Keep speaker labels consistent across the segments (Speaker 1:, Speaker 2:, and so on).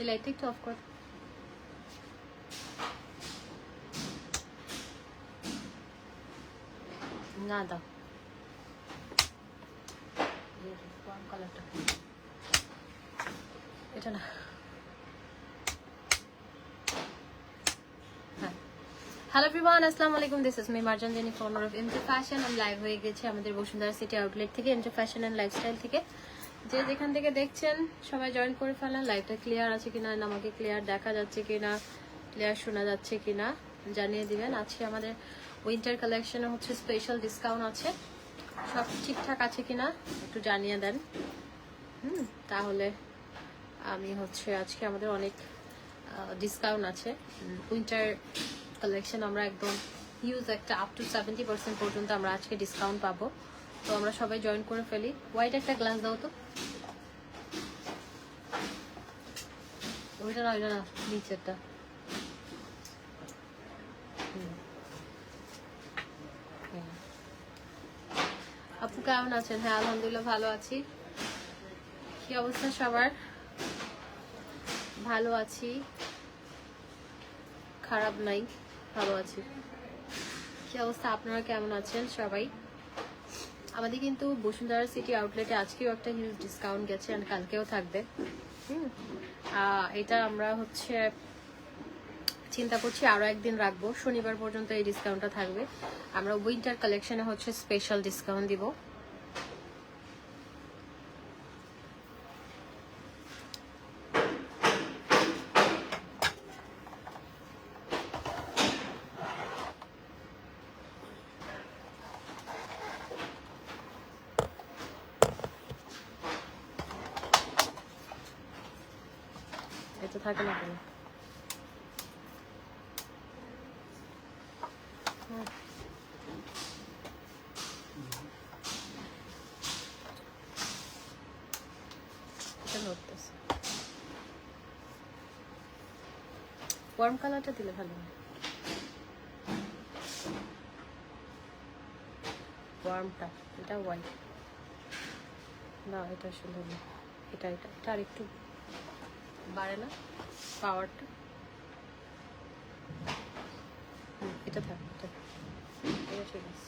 Speaker 1: এই লাইটটা একটু অফ কর। না দাও, কালারটা এটা না। হ্যালো এভরিওয়ান, আসসালামু আলাইকুম। This is me Marjan jenny, founder of এমজে fashion. আমি লাইভ হয়ে গেছি আমাদের বসুন্ধরা সিটি আউটলেট থেকে, এমজে ফ্যাশন অ্যান্ড লাইফস্টাইল থেকে। যে যেখান থেকে দেখছেন সবাই জয়েন করে ফেলেন। লাইভটা ক্লিয়ার আছে কিনা, আমাকে ক্লিয়ার দেখা যাচ্ছে কিনা, ক্লিয়ার শোনা যাচ্ছে কিনা জানিয়ে দিবেন। আজকে আমাদের উইন্টার কালেকশনে হচ্ছে স্পেশাল ডিসকাউন্ট আছে, সব ঠিকঠাক আছে কিনা একটু জানিয়ে দেন। তাহলে আমি হচ্ছে আজকে আমাদের অনেক ডিসকাউন্ট আছে। উইন্টার কালেকশন আমরা একদম হিউজ একটা আপ টু 70% পর্যন্ত আমরা আজকে ডিসকাউন্ট পাবো। তো আমরা সবাই জয়েন করে ফেলি। হোয়াইট একটা গ্লাস দাও তো, ওইটা না ওইটা না, নিচেরটা। আপু কেমন আছেন? হ্যাঁ আলহামদুলিল্লাহ ভালো আছি। কি অবস্থা সবার? ভালো আছি, খারাপ নাই, ভালো আছি। কি অবস্থা আপনারা কেমন আছেন সবাই? আমাদের কিন্তু বসুন্ধরা সিটি আউটলেটে আজকেও একটা হিউজ ডিসকাউন্ট গেছে, আর কালকেও থাকবে। এটা আমরা হচ্ছে চিন্তা করছি আরো একদিন রাখবো, শনিবার পর্যন্ত এই ডিসকাউন্টটা থাকবে। আমরা উইন্টার কালেকশনে হচ্ছে স্পেশাল ডিসকাউন্ট দিব। এটা থাকে না কেন? ওয়ার্ম কালারটা দিলে ভালো হয়। ওয়ার্মটা এটা হোয়াইট না, এটা সুন্দর না। এটা এটা এটা আর একটু বাড়ে না পাওয়ারটা। এটা থাক, এটা ঠিক আছে।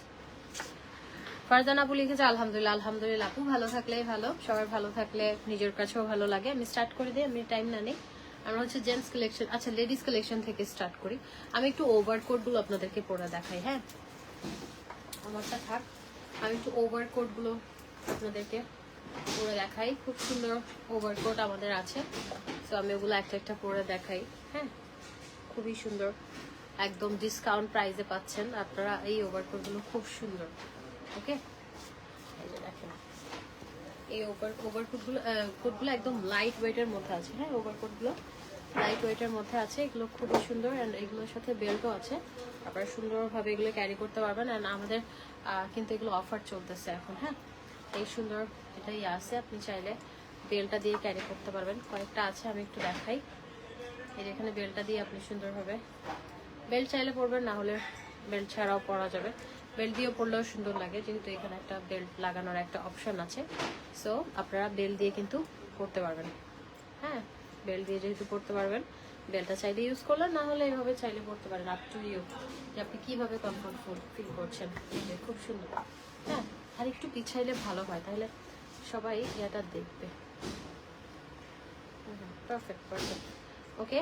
Speaker 1: ফারজানা আপু লিখেছে আলহামদুলিল্লাহ। আলহামদুলিল্লাহ আপু, ভালো থাকলেই ভালো, সবার ভালো থাকলে নিজের কাছেও ভালো লাগে। আমি স্টার্ট করে দিই, আমি টাইম না নেই। আমরা হচ্ছে জেন্টস কালেকশন, আচ্ছা লেডিস কালেকশন থেকে স্টার্ট করি। আমি একটু ওভারকোটগুলো আপনাদেরকে পরে দেখাই। হ্যাঁ আমারটা থাক, আমি একটু ওভারকোটগুলো আপনাদেরকে পরে দেখাই। খুব সুন্দর ওভারকোট আমাদের আছে, তো আমি ওগুলো একটা একটা পরে দেখাই। হ্যাঁ খুবই সুন্দর, একদম ডিসকাউন্ট প্রাইসে পাচ্ছেন আপনারা এই ওভারকোটগুলো, খুব সুন্দর। ওকে এই যে দেখেন, এই কোটগুলো একদম লাইট ওয়েটের মধ্যে আছে। হ্যাঁ ওভারকোটগুলো লাইট ওয়েটের মধ্যে আছে, এগুলো খুবই সুন্দর। অ্যান্ড এগুলোর সাথে বেল্টও আছে, আপনারা সুন্দরভাবে এগুলো ক্যারি করতে পারবেন। অ্যান্ড আমাদের কিন্তু এগুলো অফার চলতেছে এখন। হ্যাঁ এই সুন্দর এটাই আছে, আপনি চাইলে বেল্টটা দিয়ে ক্যারি করতে পারবেন। কয়েকটা আছে আমি একটু দেখাই। এই যেখানে বেল্টটা দিয়ে আপনি সুন্দরভাবে, বেল্ট চাইলে পরবেন, না হলে বেল্ট ছাড়াও পরা যাবে। বেল্ট দিয়েও পরলেও সুন্দর লাগে, যেহেতু এখানে একটা বেল্ট লাগানোর একটা অপশন আছে। সো আপনারা বেল্ট দিয়ে কিন্তু পরতে পারবেন। হ্যাঁ বেল্ট দিয়ে যেহেতু পরতে পারবেন, বেল্টটা চাইলে ইউজ করলেন, না হলে এইভাবে চাইলে পরতে পারেন। আপ টু ইউ, যে আপনি কীভাবে কমফোর্টফুল ফিল করছেন। খুব সুন্দর। হ্যাঁ আর একটু পিছাইলে ভালো হয়, তাহলে সবাই এটা দেখবে। Perfect perfect. ওকে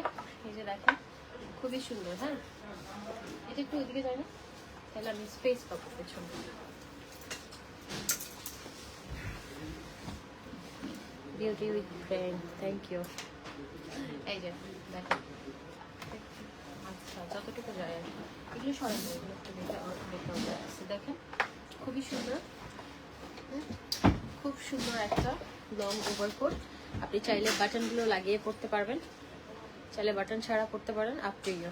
Speaker 1: এই যে দেখেন খুবই সুন্দর। হ্যাঁ এটা একটু ওইদিকে যায় না, তাহলে আমি স্পেস পাবো পেছনে। Beauty with brain, thank you. এই যে দেখেন, আচ্ছা যতটুকু যায় আর কি, এগুলো সরাই যায়, এগুলো একটু দেখে দেখেন খুবই সুন্দর। খুব সুন্দর একটা লং ওভারকোট। আপনি চাইলে বাটনগুলো লাগিয়ে পরতে পারবেন, চাইলে বাটন ছাড়া পরতে পারেন, আপ টু ইউ।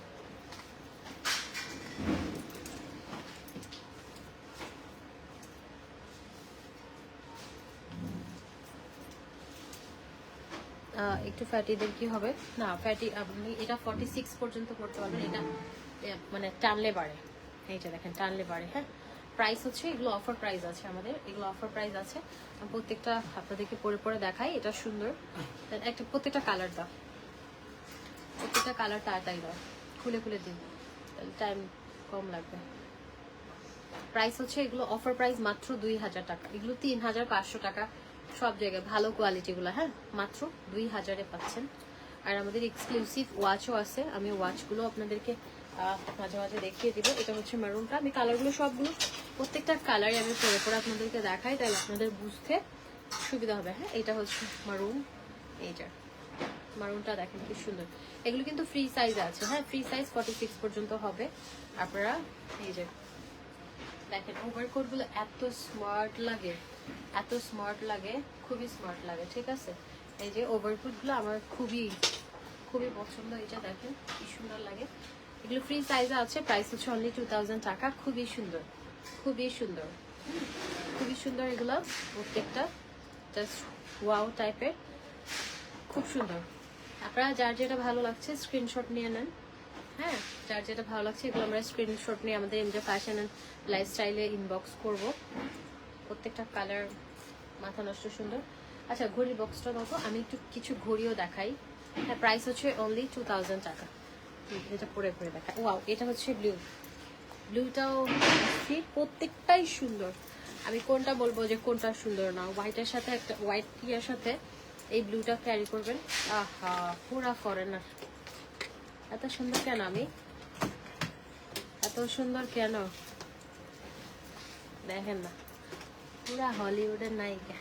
Speaker 1: একটু ফ্যাটিদের কি হবে না, ফ্যাটি আপনি এটা 46 পর্যন্ত করতে পারবেন। এটা মানে টানলে বাড়ে, এইটা দেখেন টানলে বাড়ে। হ্যাঁ প্রাইস হচ্ছে, এগুলো অফার প্রাইস আছে আমাদের, এগুলো অফার প্রাইস আছে। প্রত্যেকটা আপনাদেরকে পরে পরে দেখাই। এটা সুন্দর একটা, প্রত্যেকটা কালার দাও, প্রত্যেকটা কালার তাড়াতাড়ি দাও, খুলে খুলে দিন, তাহলে টাইম কম লাগবে। প্রাইস হচ্ছে এগুলো অফার প্রাইস মাত্র 2000 টাকা, এগুলো 3500 টাকা সব জায়গায় ভালো কোয়ালিটিগুলো, হ্যাঁ মাত্র 2000-এ পাচ্ছেন। আর আমাদের এক্সক্লুসিভ ওয়াচও আছে, আমি ওয়াচগুলো আপনাদেরকে মাঝে মাঝে দেখিয়ে দিব। এটা হচ্ছে মারুনটা, আমি কালারগুলো সবগুলো প্রত্যেকটা কালারই আমি পরে পরে আপনাদেরকে দেখাই, তাহলে আপনাদের বুঝতে সুবিধা হবে। হ্যাঁ এটা হচ্ছে মারুন, এইটা মারুনটা দেখেন কি সুন্দর। এগুলো কিন্তু ফ্রি সাইজে আছে, হ্যাঁ ফ্রি সাইজ 46 পর্যন্ত হবে। আপনারা এই যে দেখেন ওভারকোটগুলো এত স্মার্ট লাগে, এত স্মার্ট লাগে, খুবই স্মার্ট লাগে, ঠিক আছে। এই যে ওভারকোটগুলো আমার খুবই খুবই পছন্দ, এটা দেখেন কি সুন্দর লাগে। এগুলো ফ্রি সাইজে আছে, প্রাইস হচ্ছে অনলি 2000 টাকা। খুবই সুন্দর, খুবই সুন্দর, খুবই সুন্দর এগুলো প্রত্যেকটা, জাস্ট ওয়াও টাইপের, খুব সুন্দর। আপনারা যার যেটা ভালো লাগছে স্ক্রিনশট নিয়ে নেন, হ্যাঁ যার যেটা ভালো লাগছে এগুলো আমরা স্ক্রিনশট নিয়ে আমাদের এমজে ফ্যাশন অ্যান্ড লাইফস্টাইলে ইনবক্স করব। প্রত্যেকটা কালার মাথা নষ্ট সুন্দর। আচ্ছা ঘড়ির বক্সটা দেখো, আমি একটু কিছু ঘড়িও দেখাই। হ্যাঁ প্রাইস হচ্ছে অনলি 2000 টাকা। এটা পরে পরে দেখা, ওয়াও এটা হচ্ছে ব্লু, ব্লুটাও প্রত্যেকটাই সুন্দর। আমি কোনটা বলবো যে কোনটা সুন্দর না, হোয়াইটের সাথে একটা হোয়াইট ইয়ার সাথে এই ব্লুটা ক্যারি করবেন, আহা পুরা ফরেনার। এত সুন্দর কেন আমি, এত সুন্দর কেন দেখেন না, পুরা হলিউডের নায়িকা,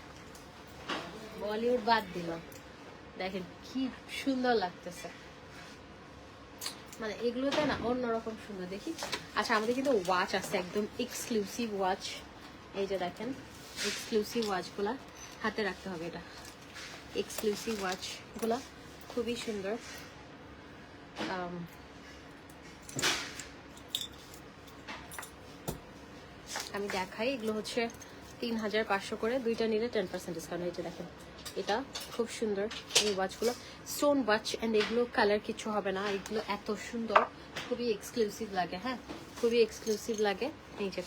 Speaker 1: বলিউড বাদ দিলাম, দেখেন কি সুন্দর লাগতেছে, মানে এগুলোতে না অন্যরকম সুন্দর দেখি। আচ্ছা আমাদের কিন্তু ওয়াচ আছে একদম এক্সক্লুসিভ ওয়াচ, এই যে দেখেন এক্সক্লুসিভ ওয়াচগুলা হাতে রাখতে হবে, এটা এক্সক্লুসিভ ওয়াচগুলা খুবই সুন্দর। আমি দেখাই, এগুলো হচ্ছে 3500 করে, দুইটা নিলে 10% ডিসকাউন্ট। এই যে দেখেন এটা খুব সুন্দর এই ওয়াচগুলো, স্টোন ওয়াচ অ্যান্ড এগুলো কালার কিছু হবে না, এগুলো এত সুন্দর, খুবই এক্সক্লুসিভ লাগে, হ্যাঁ খুবই এক্সক্লুসিভ লাগে। এই যে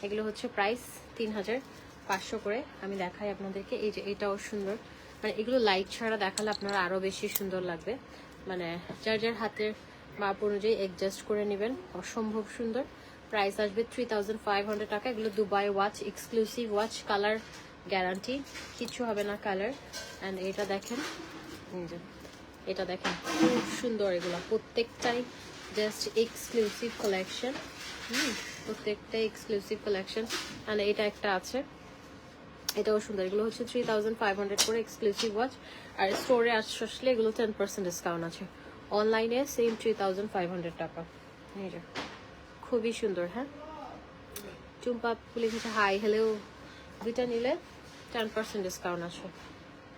Speaker 1: এগুলো হচ্ছে প্রাইস 3500 করে। আমি দেখাই আপনাদেরকে, এই যে এটাও সুন্দর, মানে এগুলো লাইট ছাড়া দেখালে আপনারা আরও বেশি সুন্দর লাগবে, মানে যার যার হাতের মাপ অনুযায়ী অ্যাডজাস্ট করে নেবেন, অসম্ভব সুন্দর। প্রাইস আসবে 3500 টাকা। এগুলো Dubai watch, exclusive watch, colour guarantee, কিছু হবে না কালার। অ্যান্ড এটা দেখেন, এটা দেখেন খুব সুন্দর, এগুলো প্রত্যেকটাই জাস্ট এক্সক্লুসিভ কালেকশন, প্রত্যেকটাই এক্সক্লুসিভ কালেকশন। অ্যান্ড এটা একটা আছে, এটাও সুন্দর, এগুলো হচ্ছে 3500 করে এক্সক্লুসিভ ওয়াচ। আর স্টোরে আসলে এগুলো 10% ডিসকাউন্ট আছে, অনলাইনে সেম 3500 টাকা। এই যে খুবই সুন্দর, হ্যাঁ চুম্পা লিখেছে হাই হ্যালো, দুইটা নিলে 10% ডিসকাউন্ট আছে,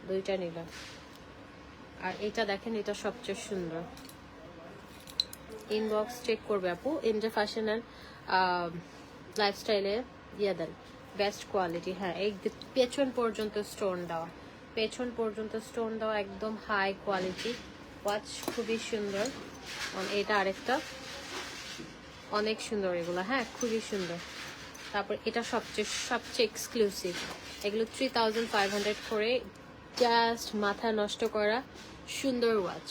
Speaker 1: দুইটা নিলে। আর এটা দেখেন এটা সবচেয়ে সুন্দর, ইনবক্স চেক করবে আপু, এমজে ফ্যাশন অ্যান্ড লাইফস্টাইলে দিয়ে দেন বেস্ট কোয়ালিটি। হ্যাঁ এই পেছন পর্যন্ত স্টোন দেওয়া, পেছন পর্যন্ত স্টোন দেওয়া, একদম হাই কোয়ালিটি ওয়াচ, খুবই সুন্দর। এটা আরেকটা অনেক সুন্দর এগুলো, হ্যাঁ খুবই সুন্দর। তারপর এটা সবচেয়ে এক্সক্লুসিভ, এগুলো 3500 করে, জাস্ট মাথা নষ্ট করা সুন্দর ওয়াচ,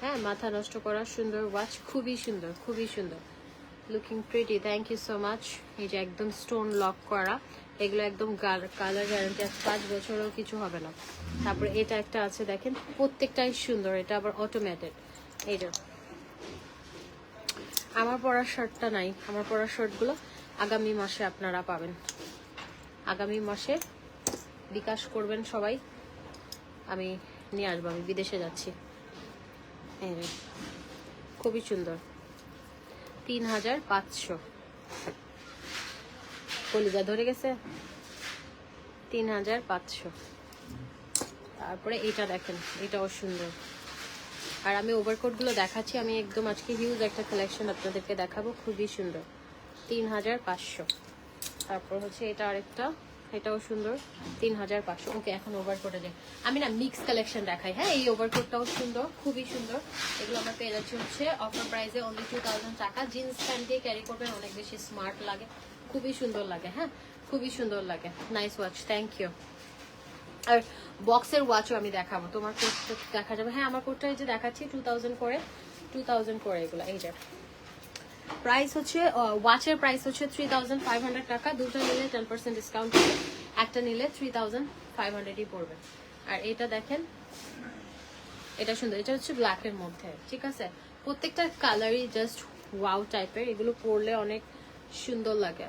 Speaker 1: হ্যাঁ মাথা নষ্ট করা সুন্দর ওয়াচ, খুবই সুন্দর, খুবই সুন্দর, looking pretty. Thank you so much. এই যে একদম স্টোন লক করা, এগুলো একদম কালার গ্যারান্টি, 5 বছরও কিছু হবে না। তারপরে এটা একটা আছে দেখেন, প্রত্যেকটাই সুন্দর, এটা আবার অটোমেটেড। এই যে আমার পরা শার্টটা নাই, আমার পরা শার্টগুলো আগামী মাসে আপনারা পাবেন, আগামী মাসে বিকাশ করবেন সবাই, আমি নিয়ে আসবো, আমি বিদেশে যাচ্ছি। খুবই সুন্দর, 3500, কলিজা ধরে গেছে, 3500। তারপরে এটা দেখেন, এটাও সুন্দর। আর আমি ওভারকোটগুলো দেখাচ্ছি, আমি একদম আজকে হিউজ একটা কালেকশন আপনাদেরকে দেখাবো, খুবই সুন্দর, 3500। তারপর হচ্ছে এটা আরেকটা, এটাও সুন্দর, 3500। ওকে এখন ওভারকোটে যাই, আমি না মিক্স কালেকশন দেখাই, হ্যাঁ এই ওভারকোটটাও সুন্দর, খুবই সুন্দর। এগুলো আমরা পেয়ে যাচ্ছি হচ্ছে অফার প্রাইসে অনলি 2000 টাকা। জিন্স প্যান্ট দিয়ে ক্যারি করবেন, অনেক বেশি স্মার্ট লাগে, খুবই সুন্দর লাগে, হ্যাঁ খুবই সুন্দর লাগে। Nice watch, thank you. আর বক্সের ওয়াচও আমি দেখাবো, তোমার কোডটা দেখা যাবে। হ্যাঁ আমার কোডটা এই যে দেখাচ্ছি 2000 করে, 2000 করে এগুলো। এই যে প্রাইস হচ্ছে ওয়াচের প্রাইস হচ্ছে 3500 টাকা, দুটো নিলে 10% ডিসকাউন্ট হবে, একটা নিলে 3500ই পড়বে। আর এটা দেখেন, এটা সুন্দর, এটা হচ্ছে ব্ল্যাকের মধ্যে, ঠিক আছে। প্রত্যেকটা কালারই জাস্ট ওয়াও টাইপের, এগুলো পরলে অনেক সুন্দর লাগে,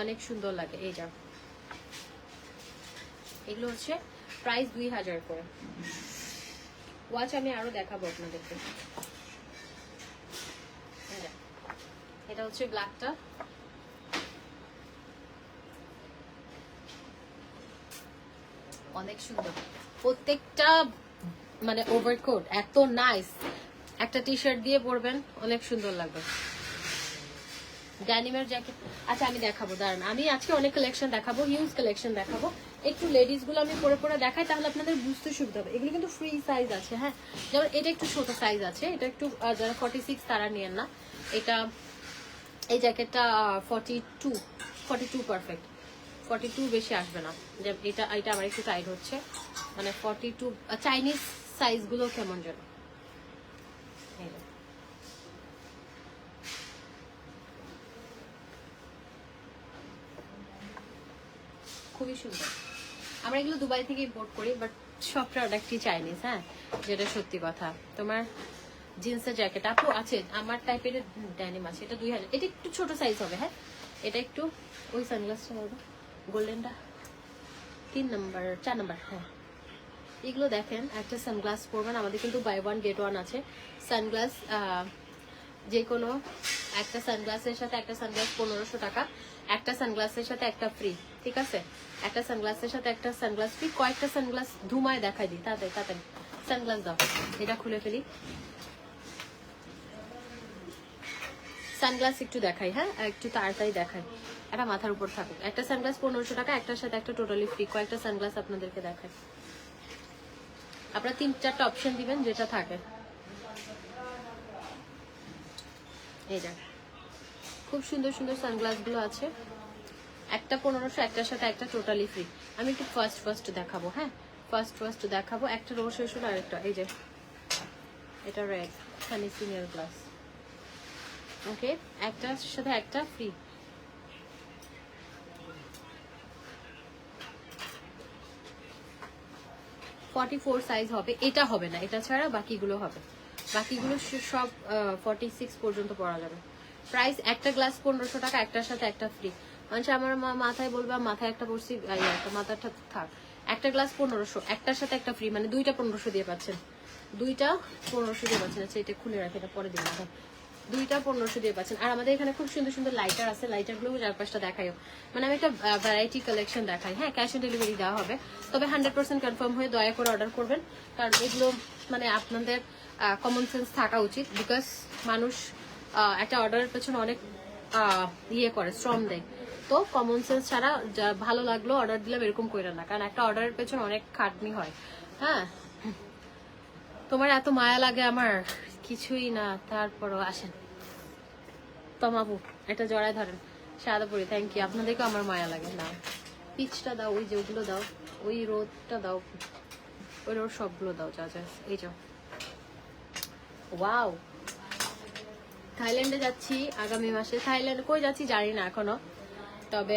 Speaker 1: অনেক সুন্দর লাগে। এই যা এগুলো হচ্ছে প্রাইস 2000 করে। ওয়াচ আমি আরো দেখাবো আপনাদেরকে। এটা হচ্ছে ব্ল্যাকটা, অনেক সুন্দর প্রত্যেকটা, মানে ওভারকোট এত নাইস, একটা টি শার্ট দিয়ে পরবেন অনেক সুন্দর লাগবে। ড্যানিমের জ্যাকেট, আচ্ছা আমি দেখাবো, দাঁড়ান আমি আজকে অনেক কালেকশন দেখাবো, হিউজ কালেকশন দেখাবো। একটু লেডিস গুলো আমি পরে পরে দেখাই, তাহলে আপনাদের বুঝতে সুবিধা হবে। এগুলো কিন্তু ফ্রি সাইজ আছে, হ্যাঁ, যেমন এটা একটু ছোট সাইজ আছে, এটা একটু যারা 46 তারা নিয়েন না। এটা এই জ্যাকেটটা 42 পারফেক্ট, 42 বেশি আসবে না। যে এটা এটা আমার একটু টাইট হচ্ছে, মানে 42 চাইনিজ সাইজ গুলো কেমন যেন। খুবই সুন্দর, আমরা এগুলো দুবাই থেকে ইম্পোর্ট করি, বাট সব প্রোডাক্টই চাইনিজ, হ্যাঁ, যেটা সত্যি কথা। তোমার জিন্সের জ্যাকেট আপু আছে, আমার টাইপের ড্যানিম আছে, এটা 2000, এটা একটু ছোট সাইজ হবে, হ্যাঁ। এটা একটু ওই সানগ্লাসটা হবে গোল্ডেনটা 3 নাম্বার 4 নাম্বার, হ্যাঁ। এগুলো দেখেন, একটা সানগ্লাস পরবেন, আমাদের কিন্তু বাই ওয়ান গেট ওয়ান আছে। সানগ্লাস যে কোনো একটা সানগ্লাসের সাথে একটা সানগ্লাস 1500 টাকা, একটা সানগ্লাসের সাথে একটা ফ্রি, ঠিক আছে। একটা সানগ্লাসের সাথে একটা সানগ্লাস ফ্রি। কয়েকটা সানগ্লাস ধুমায় দেখাই দিই, তাড়াতাড়ি তাড়াতাড়ি সানগ্লাস দাও, এটা খুলে ফেলি। সানগ্লাস একটু দেখাই, হ্যাঁ একটু তাড়াতাড়ি দেখাই, এটা মাথার উপর থাকুক। একটা সানগ্লাস 1500 টাকা, একটার সাথে একটা টোটালি ফ্রি। কয়েকটা সানগ্লাস আপনাদেরকে দেখাই, আপনারা 3-4টা অপশন দিবেন যেটা থাকে। এই দেখ খুব সুন্দর সুন্দর সানগ্লাস গুলো আছে, একটা 1500, একটার সাথে একটা টোটালি ফ্রি। আমি একটু ফার্স্ট দেখাবো, হ্যাঁ ফার্স্ট দেখাবো। একটা রোজ শেষ আর একটা এই যে এটা রেড সানি সিনিয়র গ্লাস, ওকে, একটার সাথে একটা ফ্রি। $44 সাইজ হবে, এটা হবে না, এটা ছাড়া বাকিগুলো হবে, বাকিগুলো সব 46 পর্যন্ত পরা যাবে। প্রাইস একটা গ্লাস 1500 টাকা, একটার সাথে একটা ফ্রি। মানে আমার মাথায় বলবে মাথায় একটা পড়ছি, একটা মাথাটা থাক, একটা গ্লাস 1500, একটার সাথে একটা ফ্রি, মানে দুইটা 1500 দিয়ে পাচ্ছেন, দুইটা 1500 দিয়ে পাচ্ছেন। আচ্ছা এটা খুলে রাখি, এটা পরে দিন, দুইটা 1500 দিয়ে পাচ্ছেন। আর আমাদের এখানে খুব সুন্দর সুন্দর লাইটার আছে, লাইটার গুলো 4-5টা দেখাইও, মানে আমি একটা ভ্যারাইটি কালেকশন দেখাই, হ্যাঁ। ক্যাশ অন ডেলিভারি দেওয়া হবে, তবে 100% কনফার্ম হয়ে দয়া করে অর্ডার করবেন, কারণ এগুলো মানে আপনাদের কমন সেন্স থাকা উচিত। বিকজ মানুষ একটা অর্ডারের পেছনে অনেক ইয়ে করে, শ্রম দেয়, তো কমন সেন্স ছাড়া ভালো লাগলো অর্ডার দিলাম এরকম করে না, কারণ একটা অর্ডারের পেছনে অনেক খাটনি হয়, হ্যাঁ। তোমার এত মায়া লাগে আমার, কিছুই না, তারপরও আসেন তমাবু একটা জড়ায় ধরেন, সাদা পরি, থ্যাংক ইউ। আপনাদেরকেও আমার মায়া লাগে না, পিচটা দাও, ওই যে ওগুলো দাও, ওই রোদটা দাও, ওই রোদ সবগুলো দাও, যা যা। এই যাও, ওয়াও, থাইল্যান্ডে যাচ্ছি আগামী মাসে। থাইল্যান্ড কই যাচ্ছি জানি না এখনো, তবে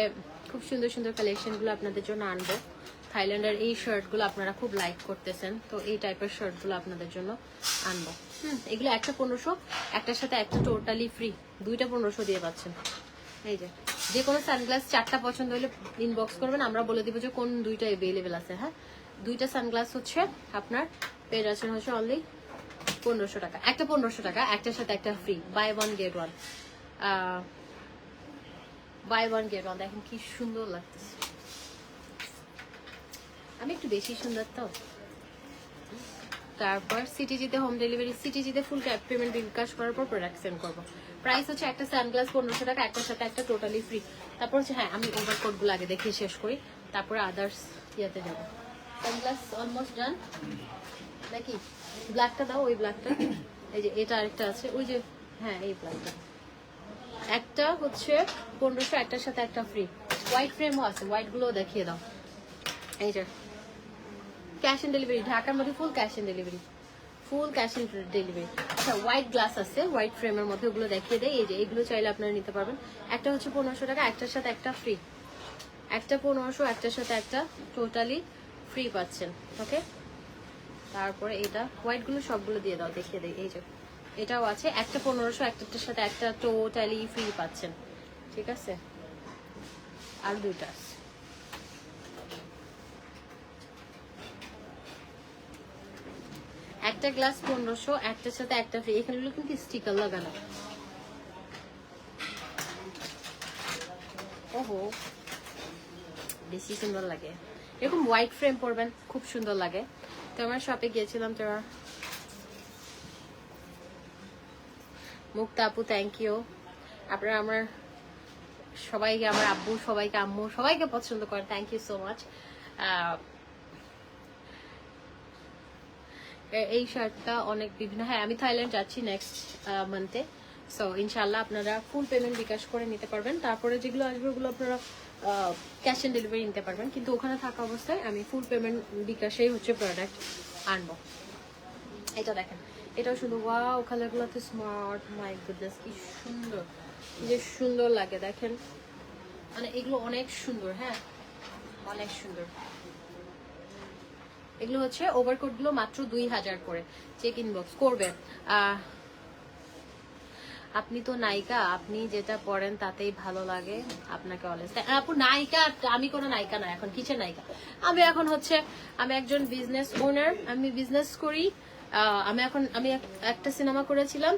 Speaker 1: খুব সুন্দর সুন্দর কালেকশনগুলো আপনাদের জন্য আনবো। থাইল্যান্ডের এই শার্টগুলো আপনারা খুব লাইক করতেছেন, তো এই টাইপের শার্টগুলো আপনাদের জন্য আনবো। এগুলো একটা 1500, একটার সাথে একটা টোটালি ফ্রি, দুইটা 1500 দিয়ে পাচ্ছেন। এই যে কোনো সানগ্লাস 4টা পছন্দ হলে ইনবক্স করবেন, আমরা বলে দিব যে কোন দুইটা অ্যাভেলেবেল আছে, হ্যাঁ। দুইটা সানগ্লাস হচ্ছে আপনার পেয়ে যাচ্ছেন হচ্ছে অনলি 1500 টাকা, একটা 1500 টাকা, একটার সাথে একটা free, buy one get one, buy one get one. দেখেন কি সুন্দর লাগতেছে, আমি একটু বেশি সুন্দর তো। তারপর সিটিজিতে হোম ডেলিভারি, সিটিজিতে ফুল ক্যাশ পেমেন্ট বিকাশ করার পর প্রোডাক্ট সেন্ড করবো। প্রাইস হচ্ছে একটা সানগ্লাস 1500 টাকা, একটার সাথে একটা টোটালি ফ্রি। তারপর হচ্ছে হ্যাঁ আমি ওভারকোটগুলো আগে দেখিয়ে শেষ করি, তারপরে আদার্স ইয়াতে যাবো। সানগ্লাস অলমোস্ট ডান, নাকি ব্ল্যাকটা দাও, ওই ব্ল্যাকটা, এই যে এটা আরেকটা আছে, ওই যে হ্যাঁ এই ব্ল্যাকটা, একটা হচ্ছে 1500, একটার সাথে একটা ফ্রি। হোয়াইট ফ্রেমও আছে, হোয়াইট গুলোও দেখিয়ে দাও। এই যে ক্যাশ অন ডেলিভারি, ঢাকার মধ্যে full cash on delivery, full cash on delivery. আচ্ছা হোয়াইট গ্লাস আছে, হোয়াইট ফ্রেমের মধ্যে, ওগুলো দেখিয়ে দেয়। এই যে এগুলো চাইলে আপনারা নিতে পারবেন। একটা হচ্ছে 1500 টাকা, একটার সাথে একটা ফ্রি, একটা 1500, একটার সাথে একটা টোটালি ফ্রি পাচ্ছেন। ওকে, তারপরে এটা হোয়াইট গুলো সবগুলো দিয়ে দাও, দেখিয়ে দেয়। এই যে এটাও আছে, একটা 1500, একটার সাথে একটা টোটালি ফ্রি পাচ্ছেন। ঠিক আছে, আর দুইটা আছে। একটা গ্লাস 1500, একটার সাথে একটা ফ্রি। এখানে কিন্তু স্টিকার লাগানো। ওহো, বেশি সুন্দর লাগে। এরকম হোয়াইট ফ্রেম পরবেন, খুব সুন্দর লাগে। তো আমরা শপে গিয়েছিলাম, তো মুক্তা আপু থ্যাংক ইউ। আপনারা আমার সবাইকে, আমার আব্বু সবাইকে, আম্মু সবাইকে পছন্দ করেন, থ্যাংক ইউ সো মাচ। এই শার্টটা অনেক বিভিন্ন, হ্যাঁ আমি থাইল্যান্ড যাচ্ছি নেক্সট মান্থে। সো ইনশাল্লাহ আপনারা ফুল পেমেন্ট বিকাশ করে নিতে পারবেন। তারপরে যেগুলো আসবে ওগুলো আপনারা ক্যাশ অন ডেলিভারি নিতে পারবেন, কিন্তু ওখানে থাকা অবস্থায় আমি ফুল পেমেন্ট বিকাশেই হচ্ছে প্রোডাক্ট আনবো। এটা দেখেন, এটাও সুন্দর, ওয়াও কালারগুলোতে স্মার্ট, মাই গুডনেস কি সুন্দর, যে সুন্দর লাগে দেখেন, মানে এগুলো অনেক সুন্দর, হ্যাঁ অনেক সুন্দর। এগুলো হচ্ছে ওভারকোট গুলো মাত্র 2000 করে, চেক ইনবক্স করবেন। আপনি তো নায়িকা, আপনি যেটা পড়েন তাতেই ভালো লাগে আপনাকে অলওয়েজ। আপু নায়িকা, আমি কোনো নায়িকা না, এখন কিসের নায়িকা? আমি এখন হচ্ছে, আমি একজন বিজনেস ওনার, আমি বিজনেস করি। আমি একটা সিনেমা করেছিলাম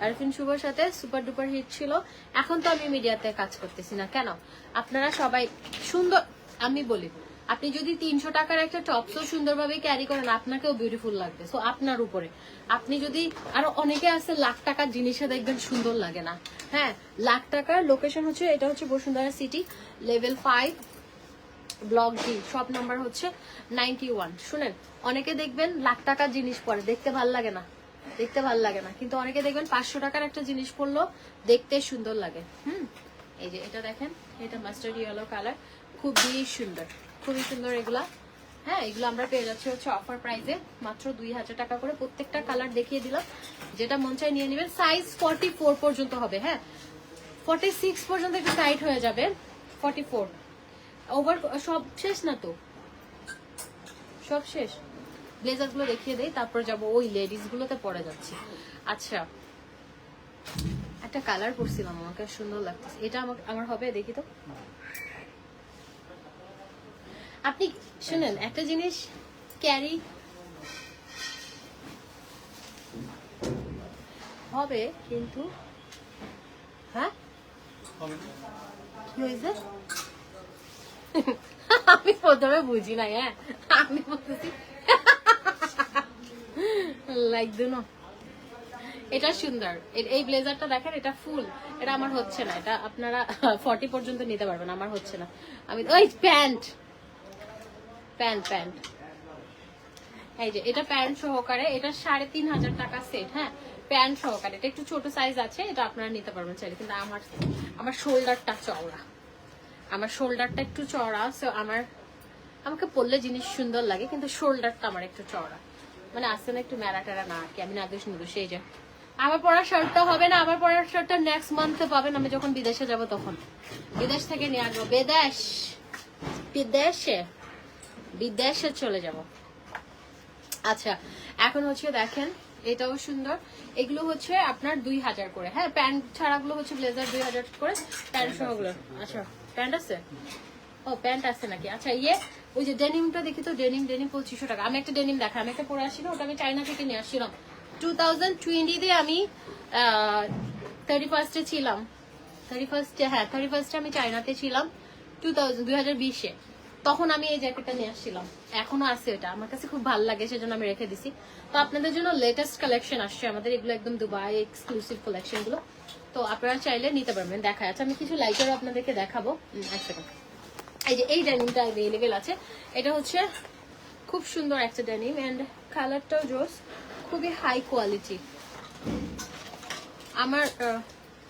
Speaker 1: আরফিন শুভর সাথে, সুপার ডুপার হিট ছিল। এখন তো আমি মিডিয়াতে কাজ করতেছি না, কেন? আপনারা সবাই সুন্দর, আমি বলি আপনি যদি 300 টাকার একটা টপসও সুন্দরভাবে ক্যারি করেন, আপনাকেও বিউটিফুল লাগবে। সো আপনার উপরে, আপনি যদি, আরো অনেকে আছে লাখ টাকার জিনিসে দেখবেন সুন্দর লাগে না। হ্যাঁ, লাখ টাকার লোকেশন হচ্ছে, এটা হচ্ছে Bashundhara City, level 5, block D, shop number হচ্ছে 91। শুনেন, অনেকে দেখবেন লাখ টাকার জিনিস পরে দেখতে ভাল লাগে না, দেখতে ভাল লাগে না, কিন্তু অনেকে দেখবেন 500 টাকার একটা জিনিস পরলো দেখতে সুন্দর লাগে। এই যে এটা দেখেন, এটা মাস্টার্ড ইয়েলো কালার, খুবই সুন্দর, খুবই সুন্দর এগুলা। হ্যাঁ, এগুলো আমরা পেয়ে যাচ্ছি হচ্ছে অফার প্রাইসে মাত্র 2000 টাকা করে। প্রত্যেকটা কালার দেখিয়ে দিলাম, যেটা মন চাই নিয়ে নেবেন। সাইজ 44 পর্যন্ত হবে, হ্যাঁ 46 পর্যন্ত একটু টাইট হয়ে যাবে, 44 ওভার। সব শেষ না তো, সব শেষ। ব্লেজার গুলো দেখিয়ে দেই, তারপর যাবো ওই লেডিস গুলোতে পরে যাচ্ছি। আচ্ছা, একটা কালার পরছিলাম, আমাকে সুন্দর লাগতেছে, এটা আমার হবে, দেখি তো। আপনি শুনেন, একটা জিনিস ক্যারি হবে, কিন্তু হ্যাঁ কি হয়েছে আমি প্রথমে বুঝি নাই। হ্যাঁ, আমি বলতেছি লাইক দুনো, এটা সুন্দর। এই ব্লেজারটা দেখেন, এটা ফুল, এটা আমার হচ্ছে না, এটা আপনারা 40 পর্যন্ত নিতে পারবেন, আমার হচ্ছে না। আমি ওই প্যান্ট, এই যে এটা প্যান্ট সহকারে, এটা 3500 টাকা সেট। হ্যাঁ, প্যান্ট সহকারে, এটা একটু ছোট সাইজ আছে, এটা আপনারা নিতে পারবেন চাইলে, কিন্তু আমার শোল্ডারটা চওড়া, আমার শোল্ডারটা একটু চওড়া। সো আমাকে পরলে জিনিস সুন্দর লাগে, কিন্তু শোল্ডারটা আমার একটু চওড়া, মানে আসছে না একটু মেরা টেরা না আর কি, আমি নাদুস নুদুস। এই যে আমার পরার শার্টটা হবে না, আমার পরার শার্টটা নেক্সট মান্থে পাবেন, আমি যখন বিদেশে যাব তখন, বিদেশ থেকে নিয়ে আসবো, বিদেশে চলে যাব। আচ্ছা, এখন হচ্ছে দেখেন, এটাও সুন্দর, এগুলো হচ্ছে আপনার 2000 করে। হ্যাঁ, প্যান্ট ছাড়াগুলো হচ্ছে ব্লেজার 2000 করে, প্যান্ট সহগুলো। আচ্ছা, প্যান্ট আছে, ও প্যান্ট আছে নাকি? আচ্ছা, ওই যে ডেনিমটা দেখি তো, ডেনিম 2500 টাকা। আমি একটা ডেনিম দেখা, আমি একটা পরে আসি না, ওটা আমি চাইনা থেকে নিয়ে আসছিলাম 2020-তে। আমি 31-এ ছিলাম, 31-এ, হ্যাঁ 31-এ আমি চাইনাতে ছিলাম 2020-এ, তখন আমি এই জ্যাকেটটা নিয়ে আসছিলাম, এখনো আছে, এটা আমার কাছে খুব ভালো লাগে, সেজন্য আমি রেখে দিছি। তো আপনাদের জন্য লেটেস্ট কালেকশন আসছে আমাদের, এগুলো একদম দুবাই এক্সক্লুসিভ কালেকশন গুলো, তো আপনারা চাইলে নিতে পারবেন। দেখায়, আচ্ছা আমি কিছু লাইটারও আপনাদেরকে দেখাবো, এক সেকেন্ড। এই যে এই ডেনিমটা অ্যাভেলেবেল আছে, এটা হচ্ছে খুব সুন্দর একটা ডেনিম, এন্ড কালারটাও জোস, খুবই হাই কোয়ালিটি। আমার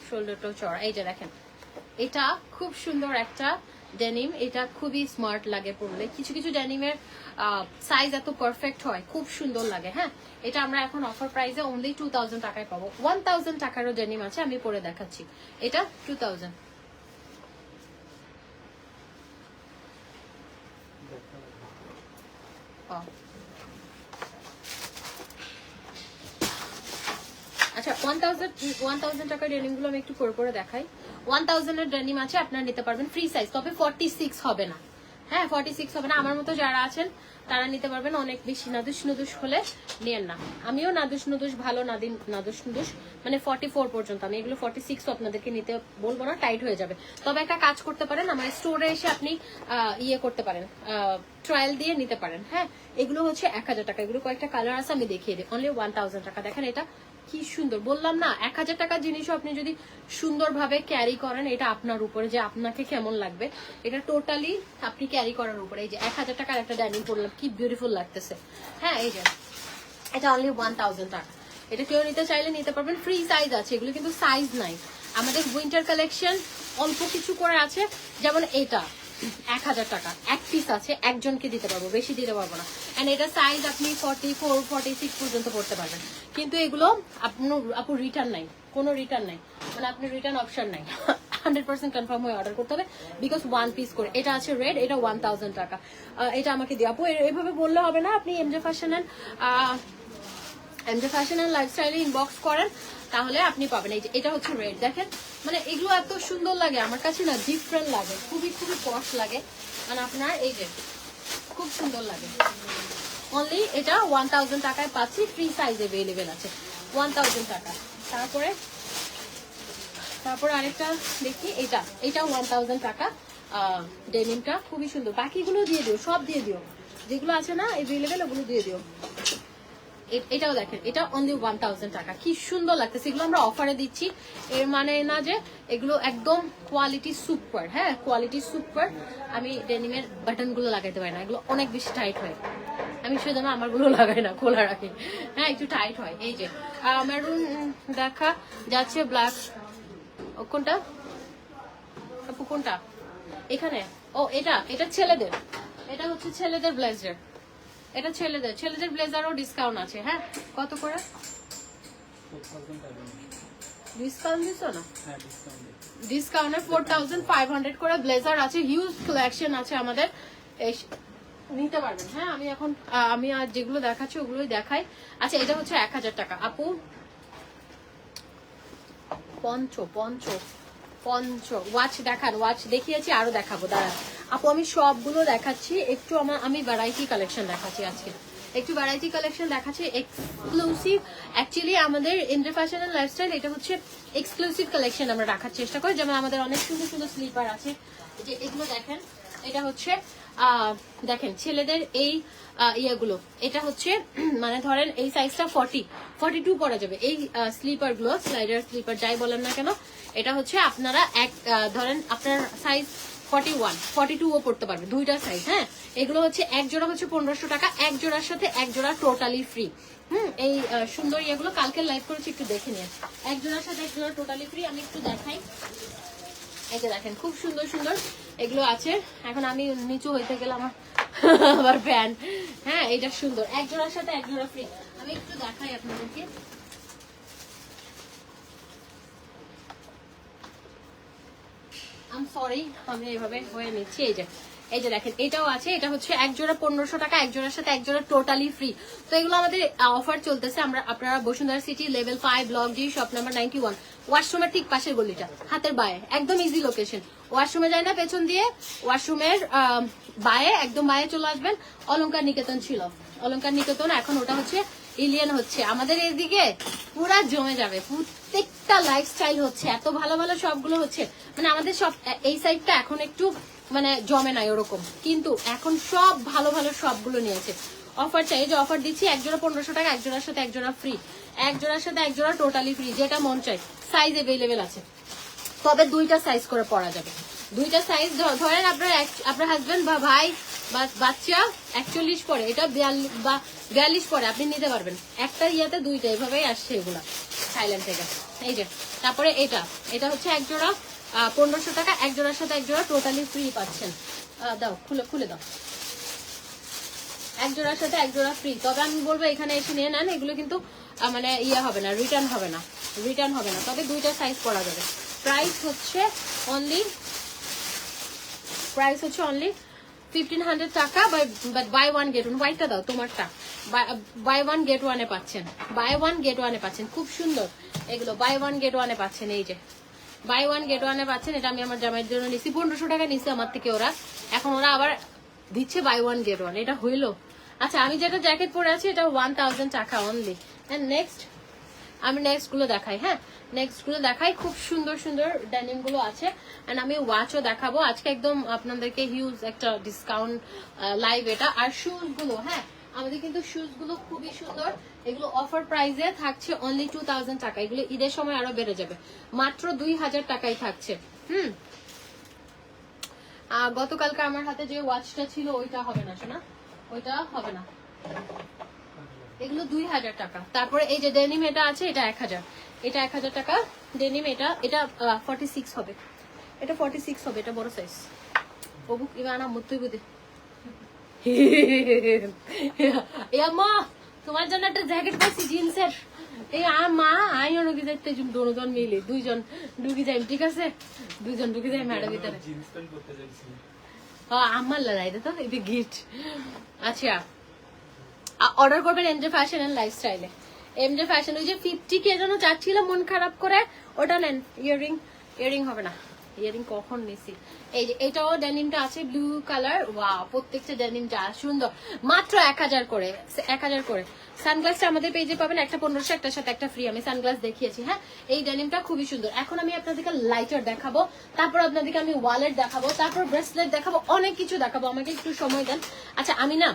Speaker 1: শোল্ডারটাও চড়া, এই যে দেখেন, এটা খুব সুন্দর একটা ডেনিম, এটা খুবই স্মার্ট লাগে পরলে। কিছু কিছু ডেনিমের সাইজ এত পারফেক্ট হয়, খুব সুন্দর লাগে। হ্যাঁ, এটা আমরা এখন অফার প্রাইসে অনলি 2000 টাকায় পাবো। 1000 টাকারও ডেনিম আছে, আমি পরে দেখাচ্ছি। এটা 2000। আচ্ছা, 1000 টাকার ডেনিম গুলো আমি একটু করে দেখাই। 1000 এর ডেনিম আছে, আপনারা নিতে পারবেন ফ্রি সাইজ, তবে 46 হবে না। হ্যাঁ, 46 হবে না। আমার মতো যারা আছেন তারা নিতে পারবেন। অনেক বেশি নাদুস নুদুস হলে নিয়েন না। আমিও নাদুস নুদুস ভালো নাদুস নুদুস মানে 44 পর্যন্ত, আমি এগুলো 46 আপনাদেরকে নিতে বলবো না, টাইট হয়ে যাবে। তবে একটা কাজ করতে পারেন, আমার স্টোরে এসে আপনি ইয়ে করতে পারেন, ট্রায়াল দিয়ে নিতে পারেন। হ্যাঁ, এগুলো হচ্ছে 1000 টাকা। এগুলো কয়েকটা কালার আছে, আমি দেখিয়ে দিই। অনলি 1000 টাকা। দেখেন এটা কি সুন্দর, বললাম না 1000 টাকার জিনিসও আপনি যদি সুন্দরভাবে ক্যারি করেন, এটা আপনার উপরে যে আপনাকে কেমন লাগবে, এটা টোটালি আপনি ক্যারি করার উপরে। এই যে 1000 টাকার একটা ড্যানিম পরলাম, কি বিউটিফুল লাগতেছে। হ্যাঁ, এই যে এটা অনলি 1000 টাকা। এটা কেউ নিতে চাইলে নিতে পারবেন, ফ্রি সাইজ আছে। এগুলো কিন্তু সাইজ নাই, আমাদের উইন্টার কালেকশন অল্প কিছু করে আছে। যেমন এটা 1000 টাকা, এক পিস আছে, একজনকে দিতে পারবো, বেশি দিতে পারবো না। এন্ড এটা সাইজ আপনি 44 46 পর্যন্ত পড়তে পারবেন। কিন্তু এগুলো আপু রিটার্ন নাই, কোনো রিটার্ন নাই, মানে আপনি রিটার্ন অপশন নাই। 100% কনফার্ম হয়ে অর্ডার করতে হবে, বিকজ ওয়ান পিস করে। এটা আছে রেড, এটা 1000 টাকা। এটা আমাকে দিয়ে আপু এভাবে বললে হবে না। আপনি এমজে ফ্যাশন এন্ড লাইফস্টাইলে ইনবক্স করেন, তাহলে আপনি পাবেন। এই যে এটা হচ্ছে রেড, দেখেন মানে এগুলো এত সুন্দর লাগে আমার কাছে না, ডিফারেন্ট লাগে, খুবই খুবই পশ লাগে। মানে আপনার এই যে খুব সুন্দর লাগে। অনলি এটা 1000 টাকায় পাচ্ছি, ফ্রি সাইজ অ্যাভেলেবেল আছে 1000 টাকা। তারপরে আরেকটা দেখি, এটা 1000 টাকা ডেনিমটা, খুবই সুন্দর। বাকিগুলো দিয়ে দিও, সব দিয়ে দিও, যেগুলো আছে না অ্যাভেলেবেল ওগুলো দিয়ে দিও। এটাও দেখেন, এটা অনলি 1000 টাকা, কি সুন্দর লাগতেছে। এগুলো আমরা অফারে দিচ্ছি, এর মানে না যে এগুলো একদম কোয়ালিটি সুপার। হ্যাঁ, কোয়ালিটি সুপার। আমি ডেনিমের বাটন গুলো লাগাইতে পারি না, এগুলো অনেক বেশি টাইট হয়। আমি সেজন্য আমার গুলো লাগাই না, খোলা রাখি। হ্যাঁ, একটু টাইট হয়। এই যে মেরুন দেখা যাচ্ছে, ব্ল্যাক কোনটা আপু, কোনটা এখানে? ও এটা ছেলেদের, এটা হচ্ছে ছেলেদের ব্লেজার। এটা ছেলেদের ব্লেজারও ডিসকাউন্ট আছে। হ্যাঁ, কত করে ডিসকাউন্ট দিছো না? ডিসকাউন্টে 4500 করে ব্লেজার আছে, হিউজ কালেকশন আছে আমাদের, নিতে পারবেন। হ্যাঁ, আমি আর যেগুলো দেখাচ্ছি ওগুলোই দেখাই। আচ্ছা, এটা হচ্ছে 1000 টাকা আপু। পঞ্চ ওয়াচ দেখান, ওয়াচ দেখিয়েছি, আরো দেখাবো, দাঁড়ান আপু আমি সবগুলো দেখাচ্ছি। একটু আমি ভ্যারাইটি কালেকশন দেখাচ্ছি আজকে, একটু ভ্যারাইটি কালেকশন দেখাচ্ছি, এক্সক্লুসিভ। অ্যাকচুয়ালি আমাদের এমজে ফ্যাশন এন্ড লাইফস্টাইল এটা হচ্ছে এক্সক্লুসিভ কালেকশন আমরা রাখার চেষ্টা করি। যেমন আমাদের অনেক সুন্দর সুন্দর স্লিপার আছে, যে এগুলো দেখেন। এটা হচ্ছে দেখেন ছেলেদের এই ইয়েগুলো, এটা হচ্ছে মানে ধরেন এই সাইজটা 42 পরা যাবে। এই স্লিপার গুলো, স্লাইডার স্লিপার যাই বলেন না কেন, এটা হচ্ছে আপনারা ধরেন আপনার সাইজ 41 42ও পড়তে পারবে, দুইটা সাইজ। হ্যাঁ, এগুলো হচ্ছে এক জোড়া হচ্ছে 1500 টাকা, এক জোড়ার সাথে এক জোড়া টোটালি ফ্রি। এই সুন্দর ইয়েগুলো কালকে লাইভ করেছি, একটু দেখে নিন। এক জোড়ার সাথে এক জোড়া টোটালি ফ্রি। আমি একটু দেখাই, এই যে দেখেন খুব সুন্দর সুন্দর এগুলো আছে। এখন আমি নিচু হইতে গেলাম আবার প্যান্ট। হ্যাঁ, এটা সুন্দর, এক জোড়ার সাথে এক জোড়া ফ্রি। আমি একটু দেখাই আপনাদেরকে। সরি, আমি এইভাবে হয়ে নিচ্ছি। এই যে দেখেন এটাও আছে, এটা হচ্ছে এক জোড়া 1500 টাকা, এক জোড়ার সাথে এক জোড়া টোটালি ফ্রি। তো এগুলো আমাদের অফার চলতেছে। আপনারা বসুন্ধরা সিটি লেভেল 5 ব্লক জি শপ নাম্বার 91, ওয়াশরুমের ঠিক পাশের গলিটা, হাতের বায়ে, একদম ইজি লোকেশন। ওয়াশরুমে যায় না পেছন দিয়ে, ওয়াশরুমের বায়ে, একদম বায়ে চলে আসবেন। অলংকার নিকেতন ছিল, অলংকার নিকেতন, এখন ওটা হচ্ছে ইলিয়ান হচ্ছে। আমাদের এদিকে পুরা জমে যাবে, প্রত্যেকটা লাইফস্টাইল হচ্ছে, এত ভালো ভালো সবগুলো হচ্ছে। মানে আমাদের সব এই সাইডটা এখন একটু মানে জমে নাই ওরকম, কিন্তু এখন সব ভালো ভালো সবগুলো নিয়েছে। অফার চাই, যে অফার দিচ্ছি, এক জোড়া 1500 টাকা, এক জোড়ার সাথে এক জোড়া ফ্রি, এক জোড়ার সাথে এক জোড়া টোটালি ফ্রি, যেটা মন চাই। সাইজ অ্যাভেলেবেল আছে, তবে দুইটা সাইজ করে পরা যাবে। দুইটা সাইজ ধরেন আপনার হাজবেন্ড বা ভাই বা বাচ্চা 41 পরে, এটা 42 পরে, আপনি নিতে পারবেন। একটা ইয়াতে দুইটা, এভাবেই আসছে এগুলা থাইল্যান্ড থেকে। এই যে তারপরে এটা হচ্ছে এক জোড়া 1500 টাকা, এক জোড়ার সাথে এক জোড়া টোটালি ফ্রি পাচ্ছেন। দাও, খুলে খুলে দাও। এক জোড়ার সাথে এক জোড়া ফ্রি। তবে আমি বলবো এখানে এসে নিয়ে নেন, এগুলো কিন্তু মানে ইয়ে হবে না, রিটার্ন হবে না, রিটার্ন হবে না। তবে দুইটা সাইজ পরা যাবে। প্রাইস হচ্ছে অনলি 1500 টাকা। But buy one get one. হোয়াইটটা দাও, তোমারটা বাই ওয়ান গেট ওয়ানে পাচ্ছেন, বাই ওয়ান গেট ওয়ানে পাচ্ছেন। খুব সুন্দর এগুলো, বাই ওয়ান গেট ওয়ানে পাচ্ছেন। এই যে বাই ওয়ান গেট ওয়ানে পাচ্ছেন। এটা আমি আমার জামাইয়ের জন্য নিচ্ছি, 1500 টাকা নিচ্ছি আমার থেকে ওরা। এখন ওরা আবার দিচ্ছে বাই ওয়ান গেট ওয়ান, এটা হইলো। আচ্ছা, আমি যেটা জ্যাকেট পরে আছি এটা 1000 টাকা অনলি। এন্ড নেক্সট আমি নেক্সট গুলো দেখাই। হ্যাঁ, নেক্সট গুলো দেখাই। খুব সুন্দর সুন্দর ডেনিম গুলো আছে। এন্ড আমি ওয়াচও দেখাবো আজকে, একদম আপনাদেরকে হিউজ একটা ডিসকাউন্ট লাইভ এটা। আর শুজ গুলো, হ্যাঁ আমাদের কিন্তু শুজ গুলো খুবই সুন্দর। এগুলো অফার প্রাইসে থাকছে অনলি 2000 টাকা। এগুলো ঈদের সময় আরো বেড়ে যাবে, মাত্র 2000 টাকাই থাকছে। গতকালকে আমার হাতে যে ওয়াচটা ছিল ওইটা হবে না শোনা, ওইটা হবে না। এগুলো 2000 টাকা। তারপরে এই যে ডেনিম এটা আছে, এটা 1000, এটা 1000 টাকা ডেনিম। এটা 46 হবে, এটা 46 হবে, এটা বড় সাইজ। ওবুক ইবানা মুতুই বুদে মা, তোমার জন্য একটা জ্যাকেট পাইছি জিন্সের। এই মা আই ঢুকে যাইতে দুজন মিলে, দুইজন ঢুকে যাই, ঠিক আছে? দুইজন ঢুকে যাই ম্যাডাম ভিতরে। আমার লড়াই তো এটা গিফট। আচ্ছা, অর্ডার করবেন এমজে ফ্যাশন এন্ড লাইফস্টাইলে। এমজে ফ্যাশন, ওই যে 50 কে যেন চাচ্ছিল মন খারাপ করে, ওটা নেন। ইয়ারিং হবে না, ইয়ারিং কখন নিছি। এই যে এটাও ডেনিমটা আছে ব্লু কালার। ওয়াও, প্রত্যেকটা ডেনিম যা সুন্দর, মাত্র 1000 করে, 1000 করে। সানগ্লাসটা আমাদের পেজে পাবেন, একটা 1500, একটার সাথে একটা ফ্রি। আমি সানগ্লাস দেখিয়েছি। হ্যাঁ, এই ডেনিমটা খুবই সুন্দর। এখন আমি আপনাদেরকে লাইটার দেখাবো, তারপর আপনাদেরকে আমি ওয়ালেট দেখাবো, তারপর ব্রেসলেট দেখাবো, অনেক কিছু দেখাবো। আমাকে একটু সময় দেন। আচ্ছা, আমি না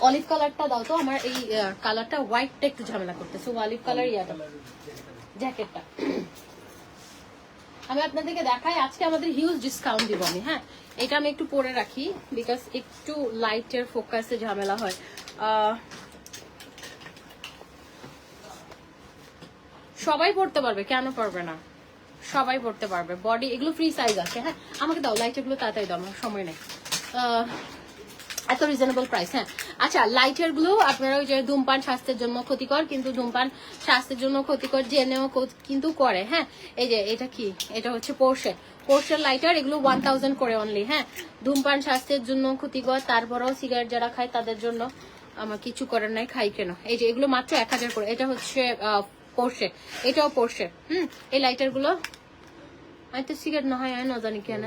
Speaker 1: অলিভ কালারটা দাও তো, আমার এই কালারটা হোয়াইটটা একটু ঝামেলা করতেছে। অলিভ কালার ইয়াটা জ্যাকেটটা আমি আপনাদেরকে দেখাই। আজকে আমাদের হিউজ ডিসকাউন্ট দিব আমি। হ্যাঁ, এটা আমি একটু পরে রাখি, বিকজ একটু লাইটের ফোকাসে ঝামেলা হয়। সবাই পড়তে পারবে, কেন পারবে না? সবাই পড়তে পারবে। বডি এগুলো ফ্রি সাইজ আছে। হ্যাঁ, আমাকে দাও লাইটার গুলো, তাড়াতাড়ি দাও, আমার সময় নেই। এত রিজনেবল প্রাইস। হ্যাঁ, আচ্ছা, লাইটার গুলো আপনারা ওই যে ধূমপান স্বাস্থ্যের জন্য ক্ষতিকর, কিন্তু ধূমপান স্বাস্থ্যের জন্য ক্ষতিকর জেনেও কিন্তু করে। হ্যাঁ, এই যে এটা কি, এটা হচ্ছে পোর্শের লাইটার। এগুলো 1000 করে অনলি। হ্যাঁ, ধূমপান স্বাস্থ্যের জন্য ক্ষতিকর, তারপরেও সিগারেট যারা খায় তাদের জন্য আমার কিছু করার নাই, খাই কেন। এই যে এগুলো মাত্র 1000 করে। এটা হচ্ছে পোর্শে, এটাও পোর্শে। এই লাইটার গুলো আমি তো সিগারেট না হয় না জানি কেন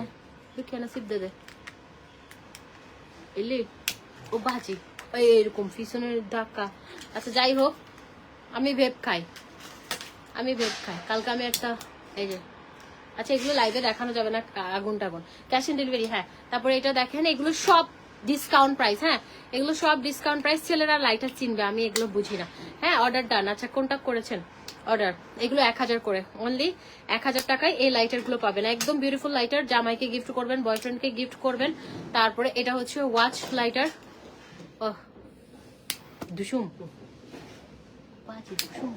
Speaker 1: কেন সিপ দে এলি ও বাজি এরকম পিছনের ধাক্কা। আচ্ছা, যাই হোক, আমি ভেপ খাই। কালকে আমি একটা এই যে, আচ্ছা এগুলো লাইভে দেখানো যাবে না, আগুন টাগুন। Cash on delivery. হ্যাঁ, তারপরে এটা দেখেন, এগুলো সব ডিসকাউন্ট প্রাইস। হ্যাঁ, এগুলো সব ডিসকাউন্ট প্রাইস। ছেলেরা লাইটার চিনবে, আমি এগুলো বুঝি না। হ্যাঁ, অর্ডার ডান। আচ্ছা, কোনটা করেছেন অর্ডার? এগুলো 1000 করে অনলি, 1000 টাকায় এই লাইটার গুলো পাবেন। একদম বিউটিফুল লাইটার, জামাইকে গিফট করবেন, বয়ফ্রেন্ডকে গিফট করবেন। তারপরে এটা হচ্ছে ওয়াচ লাইটার। ওহ দুশুম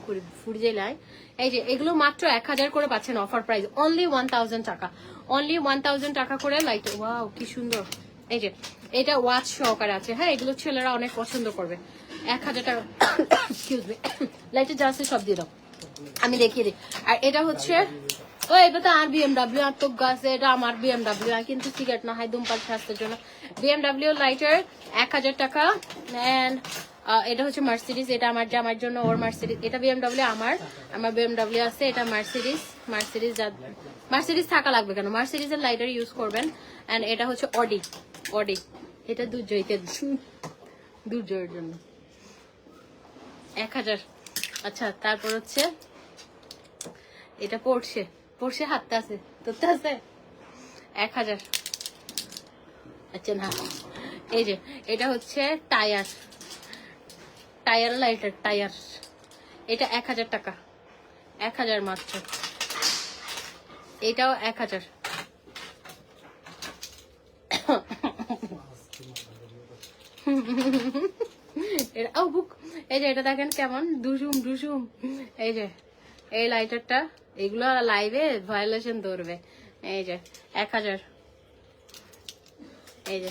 Speaker 1: করে ফুড়ে যায়। এই যে এগুলো মাত্র 1000 করে পাচ্ছেন অফার প্রাইস, অনলি 1000 টাকা। অনলি 1000 টাকা করে লাইট। ওয়াও, কি সুন্দর। এই যে এটা ওয়াচ সহকারে আছে। হ্যাঁ, এগুলো ছেলেরা অনেক পছন্দ করবে। 1000 টাকা। এক্সকিউজ মি, লাইটের যা আছে সব দিয়ে দাও, আমি দেখিয়ে দিই। আর এটা হচ্ছে ও, এটা তো আর বিএমডাব্লিউ আত্মক গাছ, এটা আমার বিএমডাব্লিউ, কিন্তু সিগারেট না হয় ধূমপান স্বাস্থ্যের জন্য। বিএমডাব্লিউ লাইটার 1000 টাকা। এন্ড এটা হচ্ছে মার্সিডিজ, এটা আমার জামার জন্য, ওর মার্সিডিজ। এটা বিএমডাব্লিউ, আমার বিএমডাব্লিউ আছে। এটা মার্সিডিজ থাকা লাগবে কেন? মার্সিডিজের লাইটার ইউজ করবেন। এন্ড এটা হচ্ছে অডি, এটা দুর্জয়ের জন্য 1000। আচ্ছা, তারপর হচ্ছে এটা পোর্শে হাতটা আছে, তোরটা আছে 1000। আচ্ছা না, এই যে এটা হচ্ছে টায়ার লাইটার, টায়ার। এটা 1000 টাকা, 1000 মাত্র। এটাও 1000। এই যে এটা দেখেন কেমন দুসুম। এই যে এই লাইটারটা, এগুলো লাইভে ভায়োলেশন ধরবে। এই যে 1000, এই যে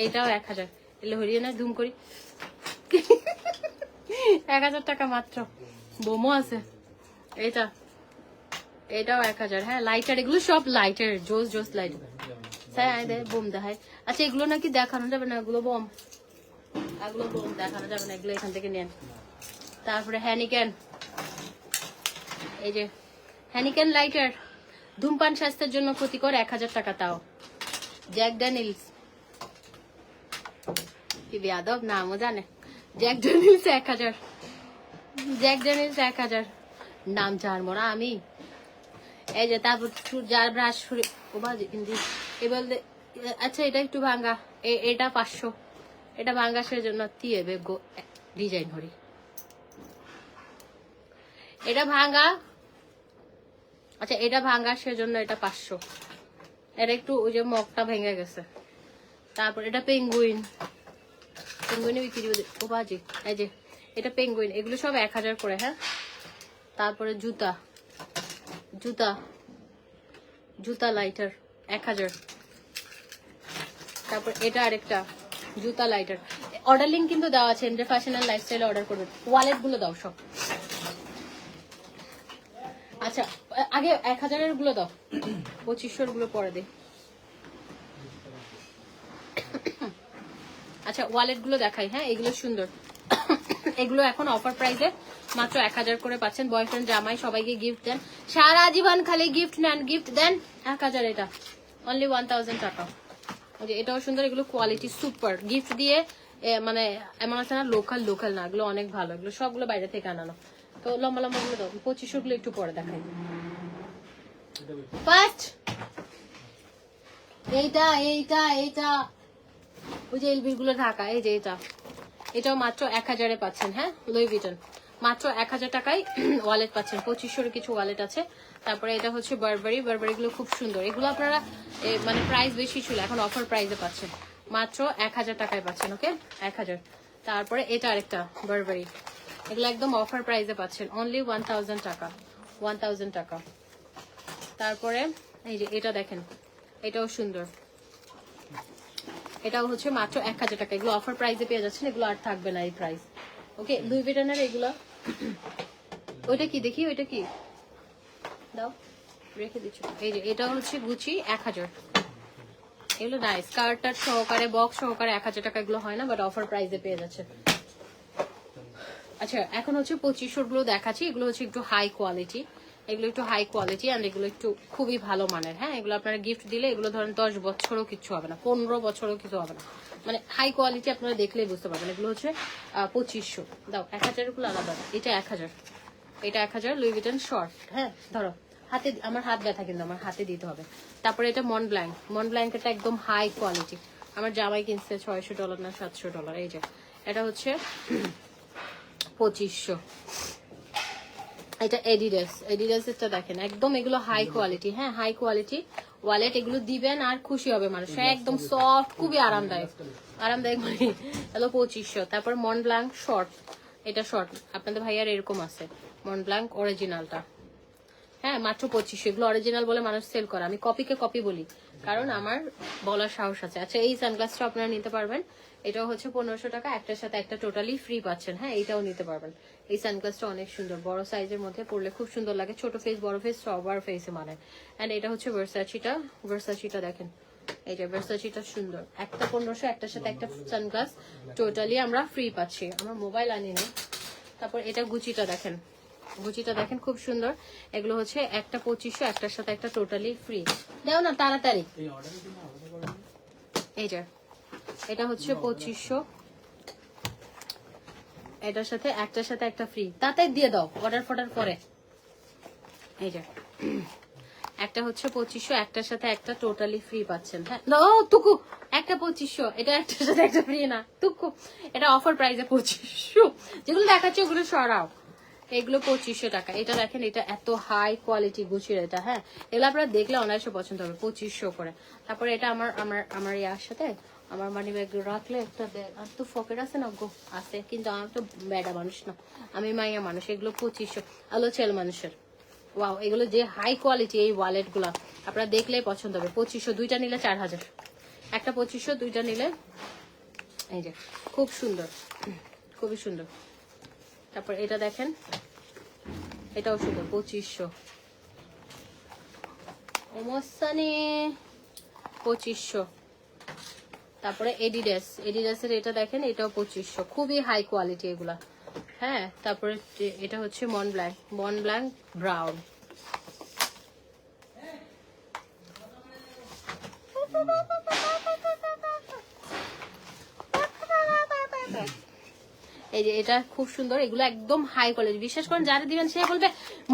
Speaker 1: এইটাও 1000, এলে হরিয়ে না ধুম করি 1000 টাকা মাত্র। বোমও আছে, এটাও 1000। হ্যাঁ লাইটার, এগুলো সব লাইটার, জোস জোস লাইটার। হ্যাঁ বোম দেখায়। আচ্ছা এগুলো নাকি দেখানো যাবে না, এগুলো বোম, এগুলো বোম দেখানো যাবে না, এগুলো এখান থেকে নেন। তারপরে হ্যানিকেন, এই যে হ্যানিকেন লাইটার, ধূমপান স্বাস্থ্যের জন্য ক্ষতিকর, 1000 টাকা তাও। জ্যাক ড্যানিয়েলস, কি বেয়াদব নামও জানে, জ্যাক ড্যানিয়েলস 1000, জ্যাক ড্যানিয়েলস 1000, নাম জানবো না আমি। এই যে তারপর যার ব্রাশ ও বাজে হিন্দি এবার। আচ্ছা এটা একটু ভাঙ্গা, এটা 500, এটা ভাঙ্গা সেজন্য তিয়ে বেগো ডিজাইন হরি, এটা ভাঙ্গা। আচ্ছা এটা ভাঙ্গা সেজন্য এটা 500, এটা একটু ওই যে মগটা ভেঙে গেছে। তারপর এটা পেঙ্গুইন, পেঙ্গুইনে বিক্রি ও বাজি। এই যে এটা পেঙ্গুইন, এগুলো সব 1000 করে। হ্যাঁ তারপরে জুতা, জুতা জুতা লাইটার 1000। তারপর এটা আরেকটা জুতা লাইটার। অর্ডার লিঙ্ক কিন্তু দেওয়া আছে, এন্ড্রে ফ্যাশন এন্ড লাইফস্টাইল অর্ডার করবেন। ওয়ালেট গুলো দাও সব। আচ্ছা আগে 1000 গুলো দাও, 2500 গুলো পরে দে। আচ্ছা ওয়ালেট গুলো দেখাই। হ্যাঁ এগুলো সুন্দর, এগুলো এখন অফার প্রাইসে মাত্র 1000 করে পাচ্ছেন। বয়ফ্রেন্ড জামাই সবাইকে গিফট দেন, সারা জীবন খালি গিফট নেন, গিফট দেন 1000। এটা অনলি 1000 টাকা। এটাও সুন্দর, এগুলো কোয়ালিটি সুপার। গিফট দিয়ে মানে এমন আছে না লোকাল, লোকাল না, এগুলো অনেক ভালো, এগুলো সবগুলো বাইরে থেকে আনানো। তো লম্বা লম্বা গুলো দাও, 2500 গুলো একটু পরে দেখাই। ফার্স্ট এইটা এইটা এইটা ওই যে এলবির গুলো ঢাকা, এই যে এটাও মাত্র 1000-এ পাচ্ছেন। হ্যাঁ লুই ভিটন মাত্র 1000 টাকায় ওয়ালেট পাচ্ছেন। 2500 কিছু ওয়ালেট আছে। তারপরে এটা হচ্ছে বারবারি, বারবারি গুলো খুব সুন্দর, এগুলো আপনারা মানে প্রাইস বেশি ছিল, এখন অফার প্রাইসে পাচ্ছেন, মাত্র 1000 টাকায় পাচ্ছেন। ওকে 1000। তারপরে এটা আরেকটা বারবারি, এগুলো একদম অফার প্রাইসে পাচ্ছেন, অনলি 1000 টাকা, 1000 টাকা। তারপরে এই যে এটা দেখেন, এটাও সুন্দর, এটাও হচ্ছে মাত্র 1000 টাকা। এগুলো অফার প্রাইসে পেয়ে যাচ্ছেন, এগুলো আর থাকবে না এই প্রাইস। ওকে লুই ভিটনের এগুলো। ওইটা কি দেখি, ওইটা কি দাও রেখে দিচ্ছ। এই যে এটা হচ্ছে গুচি 1000, এগুলো নাই স্কার্ট টার সহকারে, বক্স সহকারে 1000 টাকা এগুলো হয় না, বাট অফার প্রাইসে পেয়ে যাচ্ছে। আচ্ছা এখন হচ্ছে 2500 গুলো দেখাচ্ছি, এগুলো হচ্ছে একটু হাই কোয়ালিটি, এগুলো একটু হাই কোয়ালিটি অ্যান্ড এগুলো একটু খুবই ভালো মানের। হ্যাঁ এগুলো আপনারা গিফট দিলে এগুলো ধরেন 10 বছরও কিছু হবে না, 15 বছরও কিছু হবে না, মানে হাই কোয়ালিটি, আপনারা দেখলেই বুঝতে পারবেন। এগুলো হচ্ছে 2500 দাও, 1000 গুলো আলাদা, এটা 1000, এটা 1000 লুই ভিটন শর্ট। হ্যাঁ ধরো হাতে, আমার হাত ব্যথা কিন্তু আমার হাতে দিতে হবে। তারপরে এটা মন ব্ল্যাঙ্ক, মন ব্ল্যাঙ্কটা একদম হাই কোয়ালিটি, আমার জামাই কিনছে $600 না $700। এই যে এটা হচ্ছে 2500। এটা এডিডাস, এডিডাসেরটা দেখেন একদম, এগুলো হাই কোয়ালিটি। হ্যাঁ হাই কোয়ালিটি ওয়ালেট, এগুলো দিবেন আর খুশি হবে মানুষ, একদম সফট, খুবই আরামদায়ক, আরামদায়ক মানে হলো 2500। তারপর মন ব্ল্যাঙ্ক শর্ট, এটা শর্ট আপনাদের ভাইয়ার এরকম আছে, মন ব্ল্যাঙ্ক অরিজিনালটা। হ্যাঁ মাত্র 2500, এগুলো অরিজিনাল বলে মানুষ সেল করে, আমি কপিকে কপি বলি কারণ আমার বলার সাহস আছে। আচ্ছা এই সানগ্লাসটা আপনারা নিতে পারবেন, এটাও হচ্ছে 1500 টাকা, একটার সাথে একটা টোটালি ফ্রি পাচ্ছেন। হ্যাঁ এইটাও নিতে পারবেন, এই সানগ্লাসটা অনেক সুন্দর, বড় সাইজের মধ্যে পরলে খুব সুন্দর লাগে, ছোট ফেস বড় ফেস সবার ফেসে মানে। এন্ড এটা হচ্ছে ভার্সাচিটা, ভার্সাচিটা দেখেন, এই যে ভার্সাচিটা সুন্দর, একটা 1500, একটার সাথে একটা সানগ্লাস টোটালি আমরা ফ্রি পাচ্ছি। আমার মোবাইল আনিনি। তারপর এটা গুচিটা দেখেন, গুচিটা দেখেন খুব সুন্দর, এগুলো হচ্ছে একটা 2500, একটার সাথে একটা টোটালি ফ্রি। দাও না তাড়াতাড়ি, এই যে এটা হচ্ছে 2500, এটার সাথে একটার সাথে একটা ফ্রি, তাড়াতাড়ি দিয়ে দাও অর্ডার ফর্ডার করে। এই যে একটা হচ্ছে 2500, একটার সাথে একটা টোটালি ফ্রি পাচ্ছেন। হ্যাঁ তুকু একটা 2500, এটা একটার সাথে একটা ফ্রি না তুকু, এটা অফার প্রাইসে 2500, যেগুলো দেখাচ্ছে ওগুলো সরাও, এগুলো 2500 টাকা। এটা দেখেন, এটা এত হাই কোয়ালিটি গুচির এটা। হ্যাঁ এগুলো আপনারা দেখলে অনায়াসে পছন্দ হবে, 2500 করে। তারপরে এটা আমার ইয়ার সাথে আমার মানি ব্যাগ রাখলে একটা ব্যাগ আর তো পকেট আছে না গো, আছে, কিন্তু আমি তো বেডা মানুষ না, আমি মাইয়া মানুষ। এগুলো 2500, আলো ছেলে মানুষের। ওয়াও, এগুলো যে হাই কোয়ালিটি এই ওয়ালেট গুলা আপনারা দেখলেই পছন্দ হবে। 2500, দুইটা নিলে 4000, একটা 2500, দুইটা নিলে এই যে খুব সুন্দর, খুবই সুন্দর। তারপর এটা দেখেন, এটাও সুন্দর, 2500। ওমসানি 2500। তারপরে এডিডাসের এটা দেখেন, এটাও 2500, খুবই হাই কোয়ালিটি এগুলা। হ্যাঁ, তারপরে এটা হচ্ছে মন ব্ল্যাঙ্ক ব্রাউন। এই যে এটা খুব সুন্দর, এগুলো একদম হাই কোয়ালিটি। বিশ্বাস করেন, যারা দিবেন সে বলবে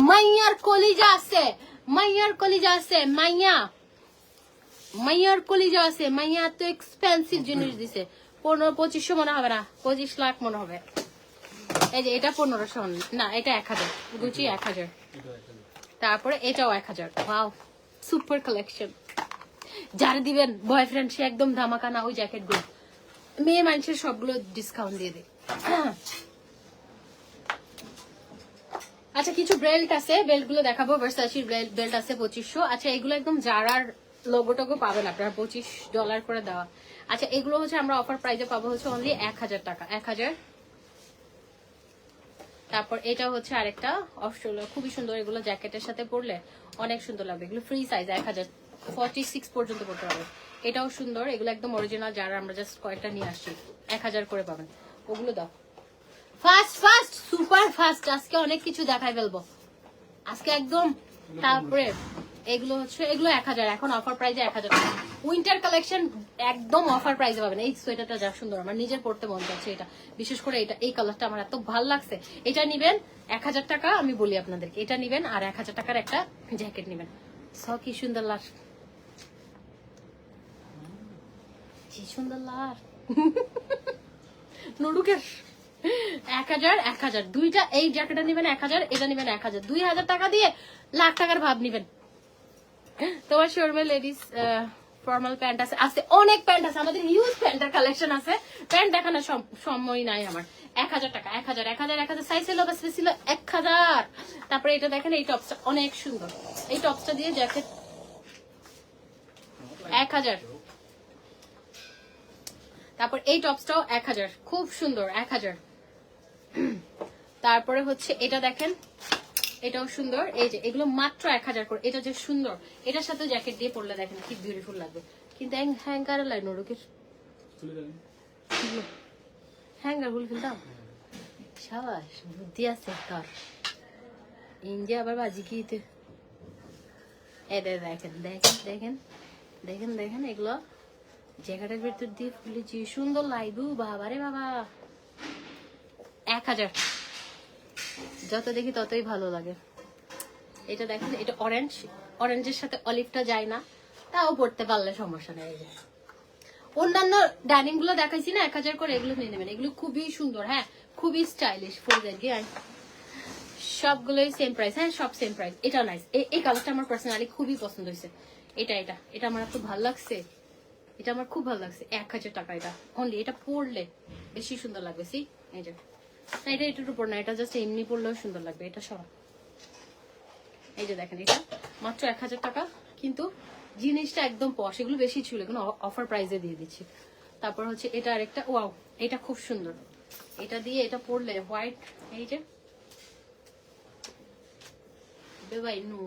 Speaker 1: মাইয়ার কলিজা আছে, মাইয়ার কলিজা আছে, মাইয়ার কলিজা আছে। মাইয়া তো এক্সপেন্সিভ জিনিস দিছে। 2500 মনে হবে না, 25 লাখ মনে হবে। এই যে এটা 1500 না, এটা 1000, গুচি 1000। তারপরে এটাও 1000। Wow, super collection. যারা দিবেন বয়ফ্রেন্ড সে একদম ধামাকা না ওই জ্যাকেট গুলো, মেয়ে মানুষের সবগুলো ডিসকাউন্ট দিয়ে দেয়। আচ্ছা, কিছু বেল্ট আছে, বেল্ট গুলো দেখাবো। ভার্সাচির বেল্ট আছে 2500। আচ্ছা, এগুলো একদম জারার লোগোটাকে পাবেন আপনারা, $25 করে দেওয়া। আচ্ছা, এগুলো হচ্ছে আমরা অফার প্রাইসে পাবো হচ্ছে অনলি 1000 টাকা, 1000। তারপর এটা হচ্ছে আরেকটা অফশোল, খুবই সুন্দর। এগুলো জ্যাকেটের সাথে পরলে অনেক সুন্দর লাগবে। এগুলো ফ্রি সাইজ, 1046 পর্যন্ত পড়তে পারবে। এটাও সুন্দর, এগুলো একদম অরিজিনাল, যারা আমরা জাস্ট কয়েকটা নিয়ে আসছি, 1000 করে পাবেন। ওগুলো দাও ফাস্ট, সুপার ফাস্ট। আজকে অনেক কিছু দেখাই ফেলবো আজকে একদম। তারপরে এগুলো হচ্ছে, এগুলো 1000, এখন অফার প্রাইসে 1000 টাকা। উইন্টার কালেকশন একদম অফার প্রাইসে পাবেন। এই সোয়েটারটা যা সুন্দর, আমার নিজের পড়তে মন যাচ্ছে এটা, বিশেষ করে এটা, এই কালারটা আমার এত ভালো লাগছে। এটা নিবেন 1000 টাকা, আমি বলি আপনাদেরকে, এটা নিবেন আর 1000 টাকার একটা জ্যাকেট নিবেন। কি সুন্দর লাগ, কি সুন্দর লাগ। নুডুকের 1000, দুইটা। এই জ্যাকেটটা নিবেন 1000, এটা নিবেন 1000, 2000 টাকা দিয়ে লাখ টাকার ভাব নিবেন। তোমার শোরুমে লেডিস ফর্মাল প্যান্ট আছে, অনেক প্যান্ট আছে, আমাদের হিউজ প্যান্টের কালেকশন আছে। প্যান্ট দেখানোর সময় নাই আমার। 1000 টাকা, 1000 সাইজ ছিল, বাস ছিল 1000। তারপরে এটা দেখেন, এই টপসটা অনেক সুন্দর, এই টপসটা দিয়ে জ্যাকেট 1000। তারপর এই টপসটাও 1000, খুব সুন্দর, 1000। তারপরে হচ্ছে এটা দেখেন, এটাও সুন্দর। এই যে এগুলো মাত্র 1000 করে। এটা যে সুন্দর, এটার সাথে জ্যাকেট দিয়ে পরলে দেখেন কি বিউটিফুল লাগবে। কিন্তু হ্যাঙ্গার লাই নুডুকের হ্যাঙ্গার গুলো ফেলতাম। সাবাস, বুদ্ধি আছে তার। ইন্ডিয়া আবার বাজি কিতে। দেখেন দেখেন দেখেন দেখেন দেখেন, এগুলো জ্যাকেটের ভেতর দিয়ে ফুলে যে সুন্দর লাগবে বাবারে বাবা। 1000, যত দেখি ততই ভালো লাগে। এটা দেখেন, এটা অরেঞ্জের সাথে অলিভটা যায় না, তাও পড়তে পারলে সমস্যা নেই। অন্যান্য ডাইনিং গুলো দেখাইছি না 1000 করে, এগুলো নিয়ে নেবেন। এগুলো খুবই সুন্দর, হ্যাঁ, খুবই স্টাইলিশ। সবগুলোই সেম প্রাইস, হ্যাঁ, সব সেম প্রাইস। এটা নাইস, এই কালারটা আমার পার্সোনালি খুবই পছন্দ হয়েছে। এটা এটা এটা আমার খুব ভালো লাগছে, এটা আমার খুব ভালো লাগছে। 1000 টাকা এটা অনলি। এটা পরলে বেশি সুন্দর লাগবে। সি এই যে, না এটা এটার উপর না, এটা জাস্ট এমনি পরলেও সুন্দর লাগবে। এটা সব এই যে দেখেন, এটা মাত্র 1000 টাকা, কিন্তু জিনিসটা একদম পশ। এগুলো বেশি ছিল, এগুলো অফার প্রাইসে দিয়ে দিচ্ছি। তারপর হচ্ছে এটা আরেকটা, ওয়াও, এটা খুব সুন্দর। এটা দিয়ে এটা পরলে হোয়াইট, এই যে বেবাই নু,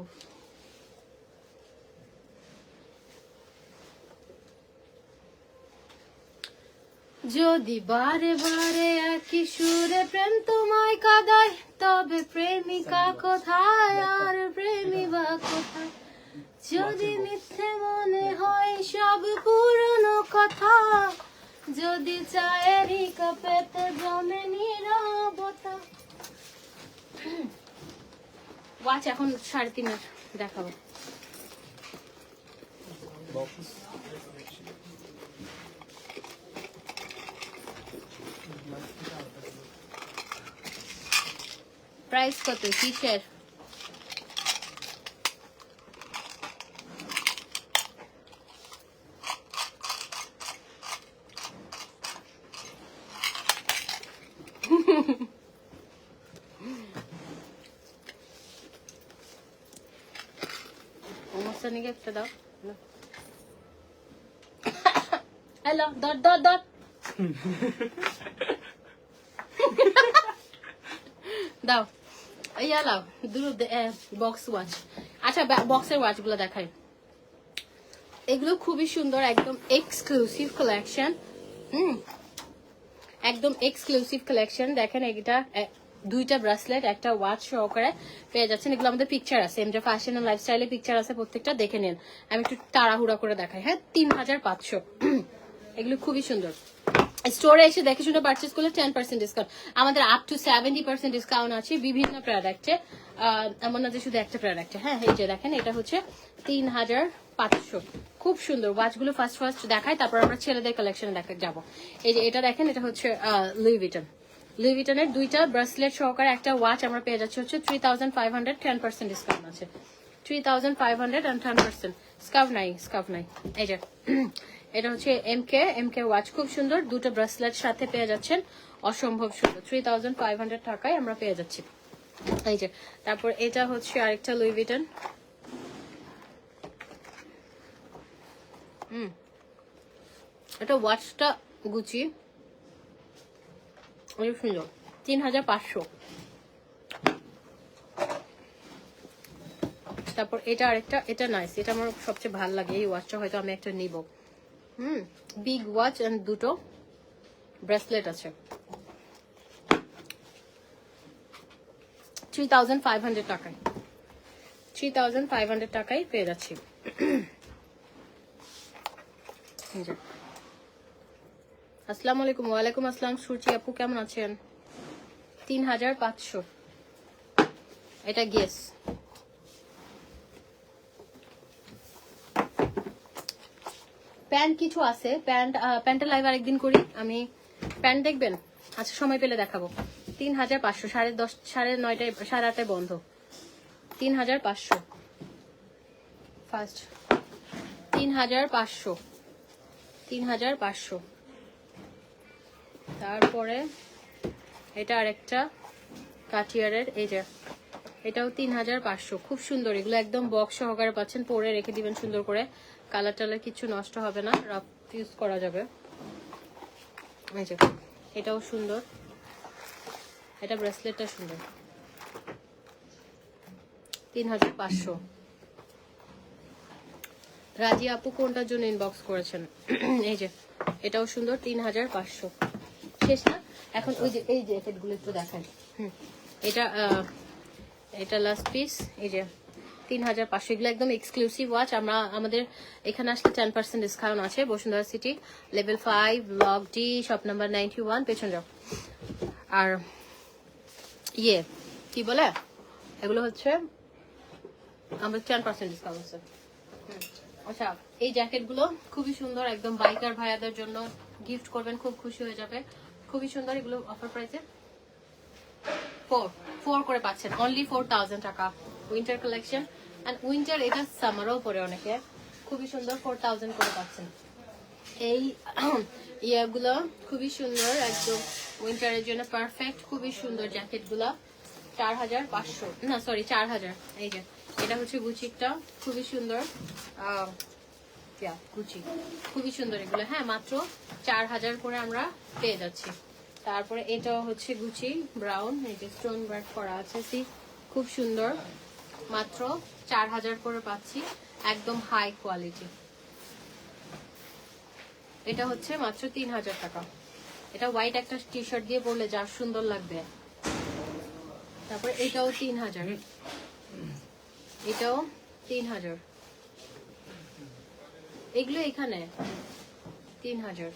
Speaker 1: যদি বারে বারে একই সুরে প্রেম তোমায় কাঁদায়, তবে প্রেমিকা কোথায় আর প্রেমিকা কোথায়? যদি মিথ্যে মনে হয় সব পুরনো কথা, যদি চায়েরই কাপেতে জমে নীরবতা। ওয়াচ এখন 3.5 দেখাবো। প্রাইস কত কিসের? সানিকে একটা দাও। হ্যালো দর দর দর দাও ইয়া লাও দুটো বক্স ওয়াচ। আচ্ছা বক্সের ওয়াচ গুলো দেখাই, এগুলো খুবই সুন্দর, একদম এক্সক্লুসিভ কালেকশন। একদম এক্সক্লুসিভ কালেকশন। দেখেন এটা দুইটা ব্রেসলেট একটা ওয়াচ সহকারে পেয়ে যাচ্ছেন। এগুলো আমাদের পিকচার আছে, এমজে ফ্যাশন এন্ড লাইফস্টাইলে পিকচার আছে, প্রত্যেকটা দেখে নিন। আমি একটু তাড়াহুড়া করে দেখাই। হ্যাঁ 3500, এগুলো খুবই সুন্দর। স্টোরে এসে দেখে শুনে পারচেজ করলে 10% ডিসকাউন্ট, আমাদের আপ টু 70% ডিসকাউন্ট আছে বিভিন্ন প্রোডাক্টে, এমন না যে শুধু একটা প্রোডাক্টে। হ্যাঁ এই যে দেখেন এটা হচ্ছে 3500, খুব সুন্দর ওয়াচগুলো। ফার্স্ট দেখাই, তারপর আমরা ছেলেদের কালেকশনে দেখা যাবো। এই যে এটা দেখেন, এটা হচ্ছে লুই ভিটনের দুইটা ব্রেসলেট সহকারে একটা ওয়াচ আমরা পেয়ে যাচ্ছি হচ্ছে 3500, 10% ডিসকাউন্ট আছে 3500 and 10%। স্কার্ফ নাই। এই যে এটা হচ্ছে এমকে ওয়াচ, খুব সুন্দর, দুটো ব্রেসলেট সাথে পেয়ে যাচ্ছেন, অসম্ভব সুন্দর। 3500 টাকায় আমরা পেয়ে যাচ্ছি। এই যে তারপর এটা হচ্ছে আরেকটা লুই ভিটন, এটা ওয়াচটা গুচি, অনেক সুন্দর, 3500। তারপর এটা আরেকটা, এটা নাইস, এটা আমার সবচেয়ে ভালো লাগে এই ওয়াচটা, হয়তো আমি একটা নিব। বিগ ওয়াচ এন্ড দুটো ব্রেসলেট আছে, 3500 টাকায়, 3500 টাকায় পেয়ে যাচ্ছি। আসসালামু আলাইকুম। ওয়ালাইকুম আসসালাম সুরচি আপু, কেমন আছেন? 3500, এটা গেস। প্যান্ট কিছু আছে, প্যান্টের লাইভ আরেকদিন করি আমি। প্যান্ট দেখবেন? আচ্ছা সময় পেলে দেখাবো। 3500, 10:30, 9:30, 8:30 বন্ধ। 3500 ফার্স্ট, 3500। তারপরে এটা আরেকটা কাটিয়ারের, এই যে এটাও 3500, খুব সুন্দর। এগুলো একদম বক্স সহকারে পাচ্ছেন, পরে রেখে দিবেন সুন্দর করে, কালার টালার কিছু নষ্ট হবে না, রাফ ইউজ করা যাবে। এই যে এটাও সুন্দর, এটা ব্রেসলেটটা সুন্দর, 3500। রাজি আপু কোনটার জন্য ইনবক্স করেছেন? এই যে এটাও সুন্দর, 3500। শেষ না? এখন ওই যে এই জ্যাকেটগুলো একটু দেখান। এটা লাস্ট পিস, এই যে 3500। এগুলো একদম এক্সক্লুসিভ ওয়াচ। আমাদের এখানে আসলে 10% ডিসকাউন্ট আছে। Bashundhara City, level 5, block D, shop number 91, পেছন যাও। আর কি বলে, এগুলো হচ্ছে আমাদের 10% ডিসকাউন্ট আছে। আচ্ছা এই জ্যাকেটগুলো খুবই সুন্দর, একদম বাইকার ভাইয়াদের জন্য গিফট করবেন, খুব খুশি হয়ে যাবে, খুবই সুন্দর। এগুলো অফার প্রাইসে 4 করে পাচ্ছেন, অনলি 4000 টাকা। উইন্টার কালেকশন এন্ড উইন্টার, এটা সামারও পরে অনেকে, খুবই সুন্দর, 4000 করে পাচ্ছেন। এই ইয়াগুলো খুবই সুন্দর, একদম উইন্টারের জন্য পারফেক্ট, খুবই সুন্দর জ্যাকেটগুলো। 4500, না সরি 4000। এই যে এটা হচ্ছে গুচিটা, খুবই সুন্দর, গুচি খুবই সুন্দর এগুলো। হ্যাঁ মাত্র 4000 করে আমরা পেয়ে যাচ্ছি। তারপরে এটাও হচ্ছে গুচি ব্রাউন, এই যে স্টোন ওয়ার্ক করা আছে, খুব সুন্দর, মাত্র 4000 করে পাচ্ছি, একদম হাই কোয়ালিটি। এটা হচ্ছে মাত্র 3000 টাকা। এটা হোয়াইট একটা টি শার্ট দিয়ে পরলে যা সুন্দর লাগবে। তারপরে এটাও 3000, এটাও 3000, এগুলো এখানে 3000।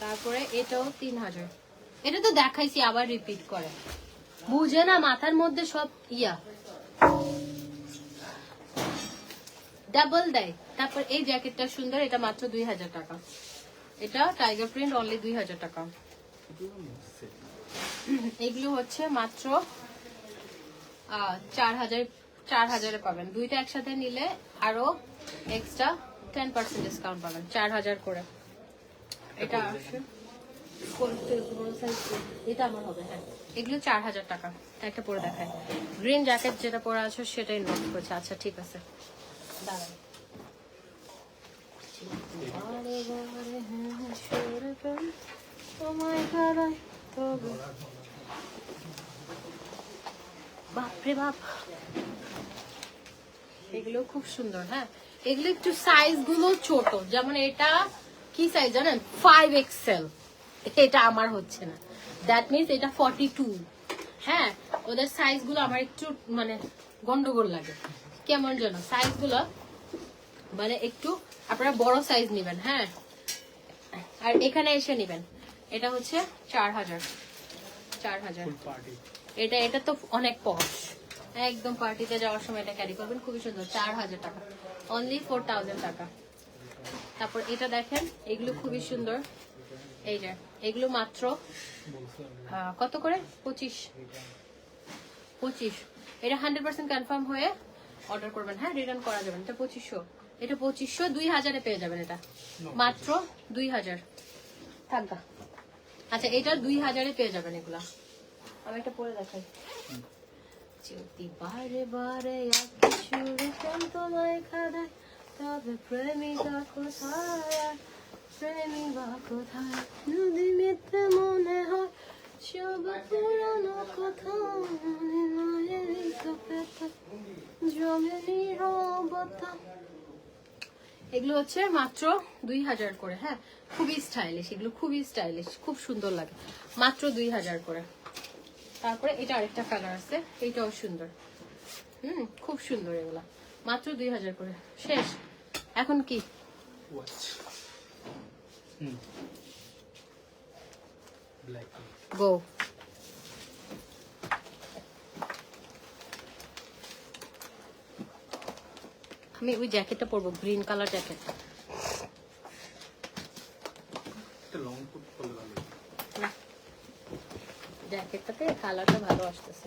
Speaker 1: তারপরে এটাও 3000। এটা তো দেখাইছি, আবার রিপিট করে, বুঝে না, মাথার মধ্যে সব ডাবল দেয়। তারপর এই জ্যাকেটটা সুন্দর, এটা মাত্র 2000 টাকা। এটা টাইগার প্রিন্ট, অনলি 2000 টাকা। এগুলো হচ্ছে মাত্র 4000 পাবেন। দুইটা একসাথে নিলে আরো এক্সট্রা 10% ডিসকাউন্ট পাবেন, 4000 করে। এটা এটা আমার হবে, হ্যাঁ। এগুলো 4000 টাকা। একটা পরে দেখায়, গ্রিন জ্যাকেট যেটা পরে আছে সেটাই নোট করছে। আচ্ছা ঠিক আছে, দাঁড়ান। বাপরে বাপ, এগুলো খুব সুন্দর। হ্যাঁ, এগুলো একটু সাইজ গুলো ছোট, যেমন এটা কি সাইজ জানেন, 5XL। এটা আমার হচ্ছে না, দ্যাট মিনস এটা 42। হ্যাঁ, ওদের সাইজ গুলো আমার একটু মানে গন্ডগোল লাগে, কেমন যেন সাইজ গুলো, মানে একটু আপনারা বড় সাইজ নেবেন। হ্যাঁ, আর এখানে এসে নেবেন। এটা হচ্ছে 4000। এটা এটা তো অনেক পশ, একদম পার্টিতে যাওয়ার সময় এটা ক্যারি করবেন, খুবই সুন্দর। 4000 টাকা, অনলি 4000 টাকা। তারপর এটা দেখেন, এগুলো খুবই সুন্দর। এই যে এগুলো মাত্র কত করে, 25। এটা 100% কনফার্ম হয়ে অর্ডার করবেন। হ্যাঁ, রিটার্ন করা যাবে। এটা 2500, এটা 2500, 2000-এ পেয়ে যাবেন। এটা মাত্র 2000 টাকা। আচ্ছা, এটা 2000-এ পেয়ে যাবেন এগুলা। আমি একটা পরে দেখাই। যদি বারে বারে কিছু রিটার্ন তোমায় খাদায়, তবে প্রেমিকা কোথায়, প্রেমিকা কোথায়, যদি মিথ্যে মনে হয় সব পুরানো কথা, মনে মায়ের কাপেতে জমে নীরবতা। এগুলো হচ্ছে মাত্র 2000 করে। হ্যাঁ, খুবই স্টাইলিশ, এগুলো খুবই স্টাইলিশ, খুব সুন্দর লাগে। মাত্র 2000 করে। তারপরে এটা আরেকটা কালার আছে, এইটাও সুন্দর। খুব সুন্দর এগুলা, মাত্র 2000 করে। শেষ। এখন কি গো, আমি ওই জ্যাকেটটা পরবো, গ্রিন কালার জ্যাকেট। জ্যাকেটটাতে কালারটা ভালো আসতেছে।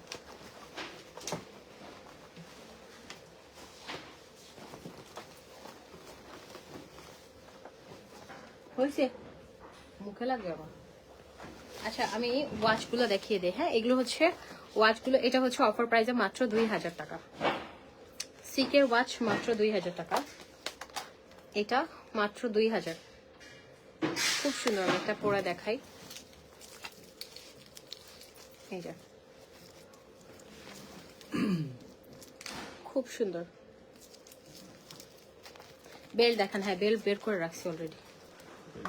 Speaker 1: হয়েছে, মুখে লাগবে আমার। আচ্ছা, আমি ওয়াচগুলো দেখিয়ে দিই। হ্যাঁ, এগুলো হচ্ছে ওয়াচগুলো, এটা হচ্ছে অফার প্রাইসে মাত্র 2000 টাকা। সিকের ওয়াচ মাত্র 2000 টাকা। এটা মাত্র 2000, খুব সুন্দর। আমি একটা পরে দেখাই। এই যে খুব সুন্দর। বেল দেখেন, হ্যাঁ বেল বের করে রাখছি অলরেডি।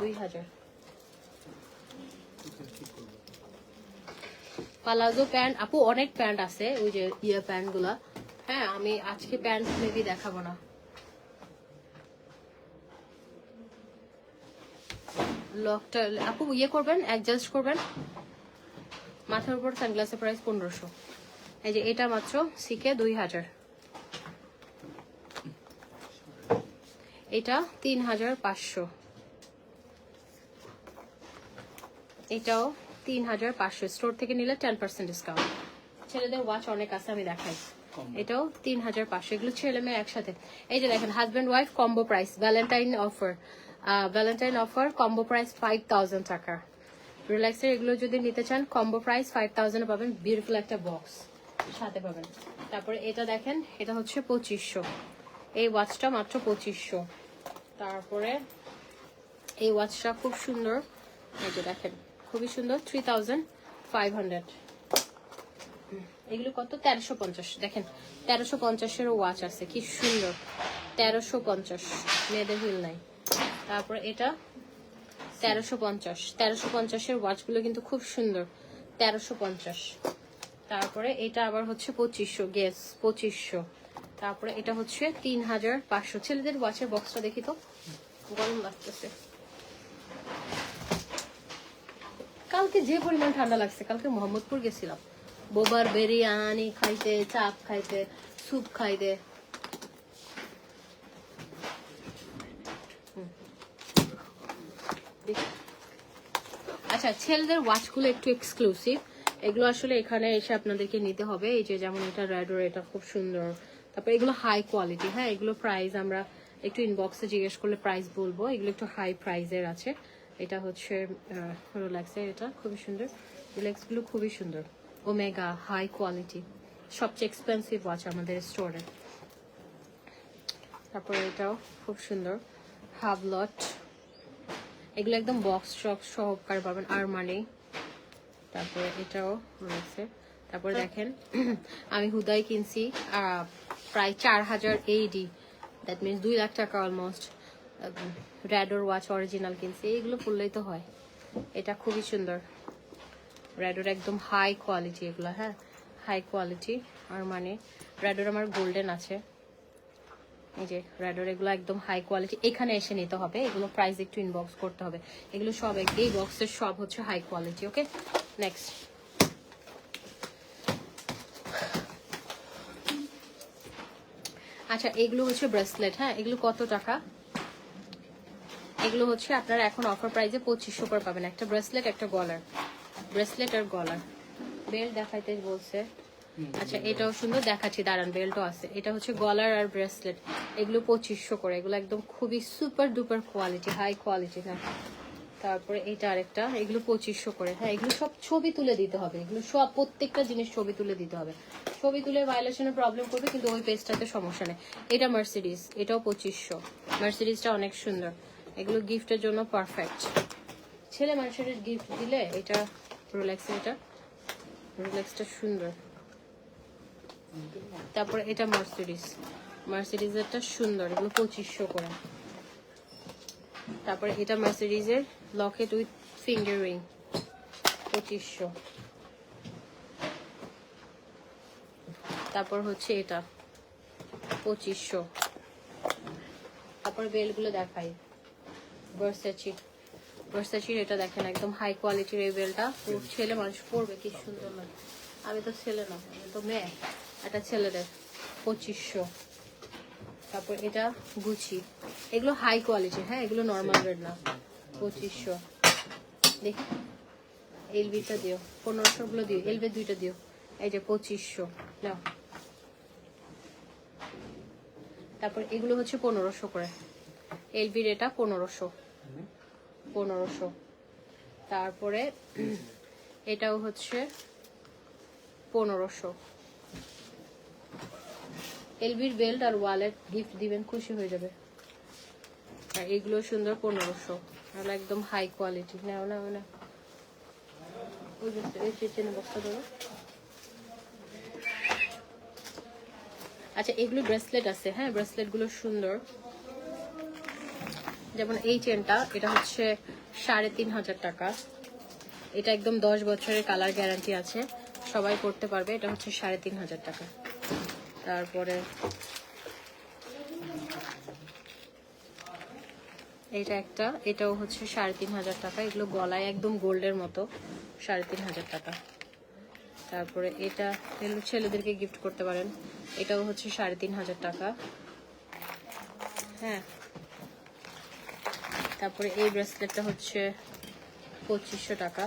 Speaker 1: 2000। পালাজো প্যান্ট আপু, অনেক প্যান্ট আছে, ওই যে প্যান্ট গুলা। হ্যাঁ, আমি আজকে প্যান্ট মেবি দেখাবো না। লকটা আপু করবেন, অ্যাডজাস্ট করবেন। মাথার উপর সানগ্লাসের প্রাইস 1500। এই যে এটা মাত্র সিকে 2000। এটা 3500। এটাও 3500। স্টোর থেকে নিলে 10% ডিসকাউন্ট। ছেলেদের ওয়াচ অনেক আছে, আমি দেখাই। এটাও 3500। এগুলো ছেলে মেয়ে একসাথে। এই যে দেখেন, husband wife combo price, Valentine offer combo price 5000 টাকা। রিল্যাক্সের এগুলো যদি নিতে চান কম্বো প্রাইস 5000 পাবেন। বিউটিফুল একটা বক্স সাথে পাবেন। তারপরে এটা দেখেন, এটা হচ্ছে 2500। এই ওয়াচটা মাত্র 2500। তারপরে এই ওয়াচটা খুব সুন্দর, এই যে দেখেন, খুবই সুন্দর, 3500। এগুলো কত, 1350। দেখেন 1350-এরও ওয়াচ আছে, কি সুন্দর। 1350, মেয়েদের হিল নাই। তারপরে এটা 1350-এর ওয়াচগুলো কিন্তু খুব সুন্দর, 1350। তারপরে এটা আবার হচ্ছে 2500, গেস 2500। তারপরে এটা হচ্ছে 3500। ছেলেদের ওয়াচের বক্সটা দেখি তো, গরম লাগতেছে। কালকে যে পরিমাণ ঠান্ডা লাগছে, কালকে মোহাম্মদপুর গেছিলাম বোবার বিরিয়ানি খাইতে, চাপ খাইতে, স্যুপ খাইতে। আচ্ছা, ছেলেদের ওয়াচগুলো একটু এক্সক্লুসিভ, এগুলো আসলে এখানে এসে আপনাদেরকে নিতে হবে। এই যে যেমন এটা রেডোর, এটা খুব সুন্দর। তারপর এগুলো হাই কোয়ালিটি। হ্যাঁ, এগুলো প্রাইস আমরা একটু ইনবক্সে জিজ্ঞেস করলে প্রাইস বলবো। এগুলো একটু হাই প্রাইসের আছে। এটা হচ্ছে রোলেক্সের, এটা খুবই সুন্দর, রোলেক্সগুলো খুবই সুন্দর, ওমেগা হাই কোয়ালিটি, সবচেয়ে এক্সপেন্সিভ ওয়াচ আমাদের স্টোরে। তারপরে এটাও খুব সুন্দর, হাভলট, এগুলো একদম বক্স শক সহকারে পাবেন, আরমানি। তারপরে এটাও রয়েছে। তারপরে দেখেন আমি হুদাই কিনছি প্রায় 4000 AD, দ্যাট মিনস 2 লাখ টাকা অলমোস্ট, র্যাডোর ওয়াচ অরিজিনাল কিনছি, এইগুলো পড়লেই তো হয়। এটা খুবই সুন্দর, র্যাডোর একদম হাই কোয়ালিটি এগুলো, হ্যাঁ হাই কোয়ালিটি। আর মানে র্যাডোর আমার গোল্ডেন আছে, এই যে র্যাডোর, এগুলো একদম হাই কোয়ালিটি, এখানে এসে নিতে হবে, এগুলো প্রাইস একটু ইনবক্স করতে হবে, এগুলো সব এই বক্সের সব হচ্ছে হাই কোয়ালিটি। ওকে, নেক্সট আচ্ছা এগুলো হচ্ছে ব্রেসলেট, হ্যাঁ এগুলো কত টাকা? এগুলো হচ্ছে আপনারা এখন অফার প্রাইসে 2500 করে পাবেন, একটা ব্রেসলেট একটা গলার, ব্রেসলেট আর গলার। বেল্ট দেখাইতে বলছে, আচ্ছা এটাও সুন্দর, দেখাচ্ছি দাঁড়ান, বেল্টও আছে। এটা হচ্ছে গলার আর ব্রেসলেট, এগুলো 2500 করে, এগুলো একদম খুবই super duper quality, high quality. হ্যাঁ তারপরে এটা আরেকটা, এগুলো 2500 করে। হ্যাঁ এগুলো সব ছবি তুলে দিতে হবে, এগুলো সব প্রত্যেকটা জিনিস ছবি তুলে দিতে হবে, ছবি তুলে ভায়োলেশনের প্রবলেম করবে, কিন্তু ওই পেজটাতে সমস্যা নেই। এটা মার্সিডিজ, এটাও 2500, মার্সিডিজটা অনেক সুন্দর, এগুলো গিফটের জন্য পারফেক্ট, ছেলে মানুষের গিফট দিলে। এটা রোলেক্সের, এটা রোলেক্সটা সুন্দর। তারপরে এটা মার্সিডিজ, মার্সিডিজেরটা সুন্দর, এগুলো 2500 করে। তারপরে এটা মার্সিডিজের লকেট উইথ ফিঙ্গার রিং, 2500। তারপর হচ্ছে এটা 2500। তারপর বেলগুলো দেখাই, ভার্সাচি, ভার্সাচির এটা দেখেন একদম হাই কোয়ালিটির এই বেলটা, ছেলে মানুষ পরবে কি সুন্দর লাগে। আমি তো ছেলে না, আমি তো মেয়ে, এটা ছেলেদের, 2500। তারপর এটা গুচি, এগুলো হাই কোয়ালিটি, হ্যাঁ এগুলো নর্মাল রেট না, 2500। দেখি এলবিটা দিও, 1500 গুলো দিও, এলবি দুইটা দিও, এই যে 2500 নাও। তারপর এগুলো হচ্ছে 1500 করে, এলবির এটা 1500। তারপরে এটাও হচ্ছে 1500। এলবির বেল্ট আর ওয়ালেট গিফট দিবেন, খুশি হয়ে যাবে। আর এগুলো সুন্দর, 1500, আর একদম হাই কোয়ালিটি। নাও না না, ওই চেনে বক্সটা ধরো। আচ্ছা এগুলো ব্রেসলেট আছে, হ্যাঁ ব্রেসলেট গুলো সুন্দর, যেমন এই চেনটা, এটা হচ্ছে 3500 টাকা, এটা একদম 10 বছরের কালার গ্যারান্টি আছে, সবাই পড়তে পারবে, এটা হচ্ছে 3500 টাকা। তারপরে এটা একটা, এটাও হচ্ছে 3500 টাকা, এগুলো গলায় একদম গোল্ডের মতো, 3500 টাকা। তারপরে এটা এগুলো ছেলেদেরকে গিফট করতে পারেন, এটাও হচ্ছে 3500 টাকা। হ্যাঁ তারপরে এই ব্রেসলেটটা হচ্ছে 2500 টাকা,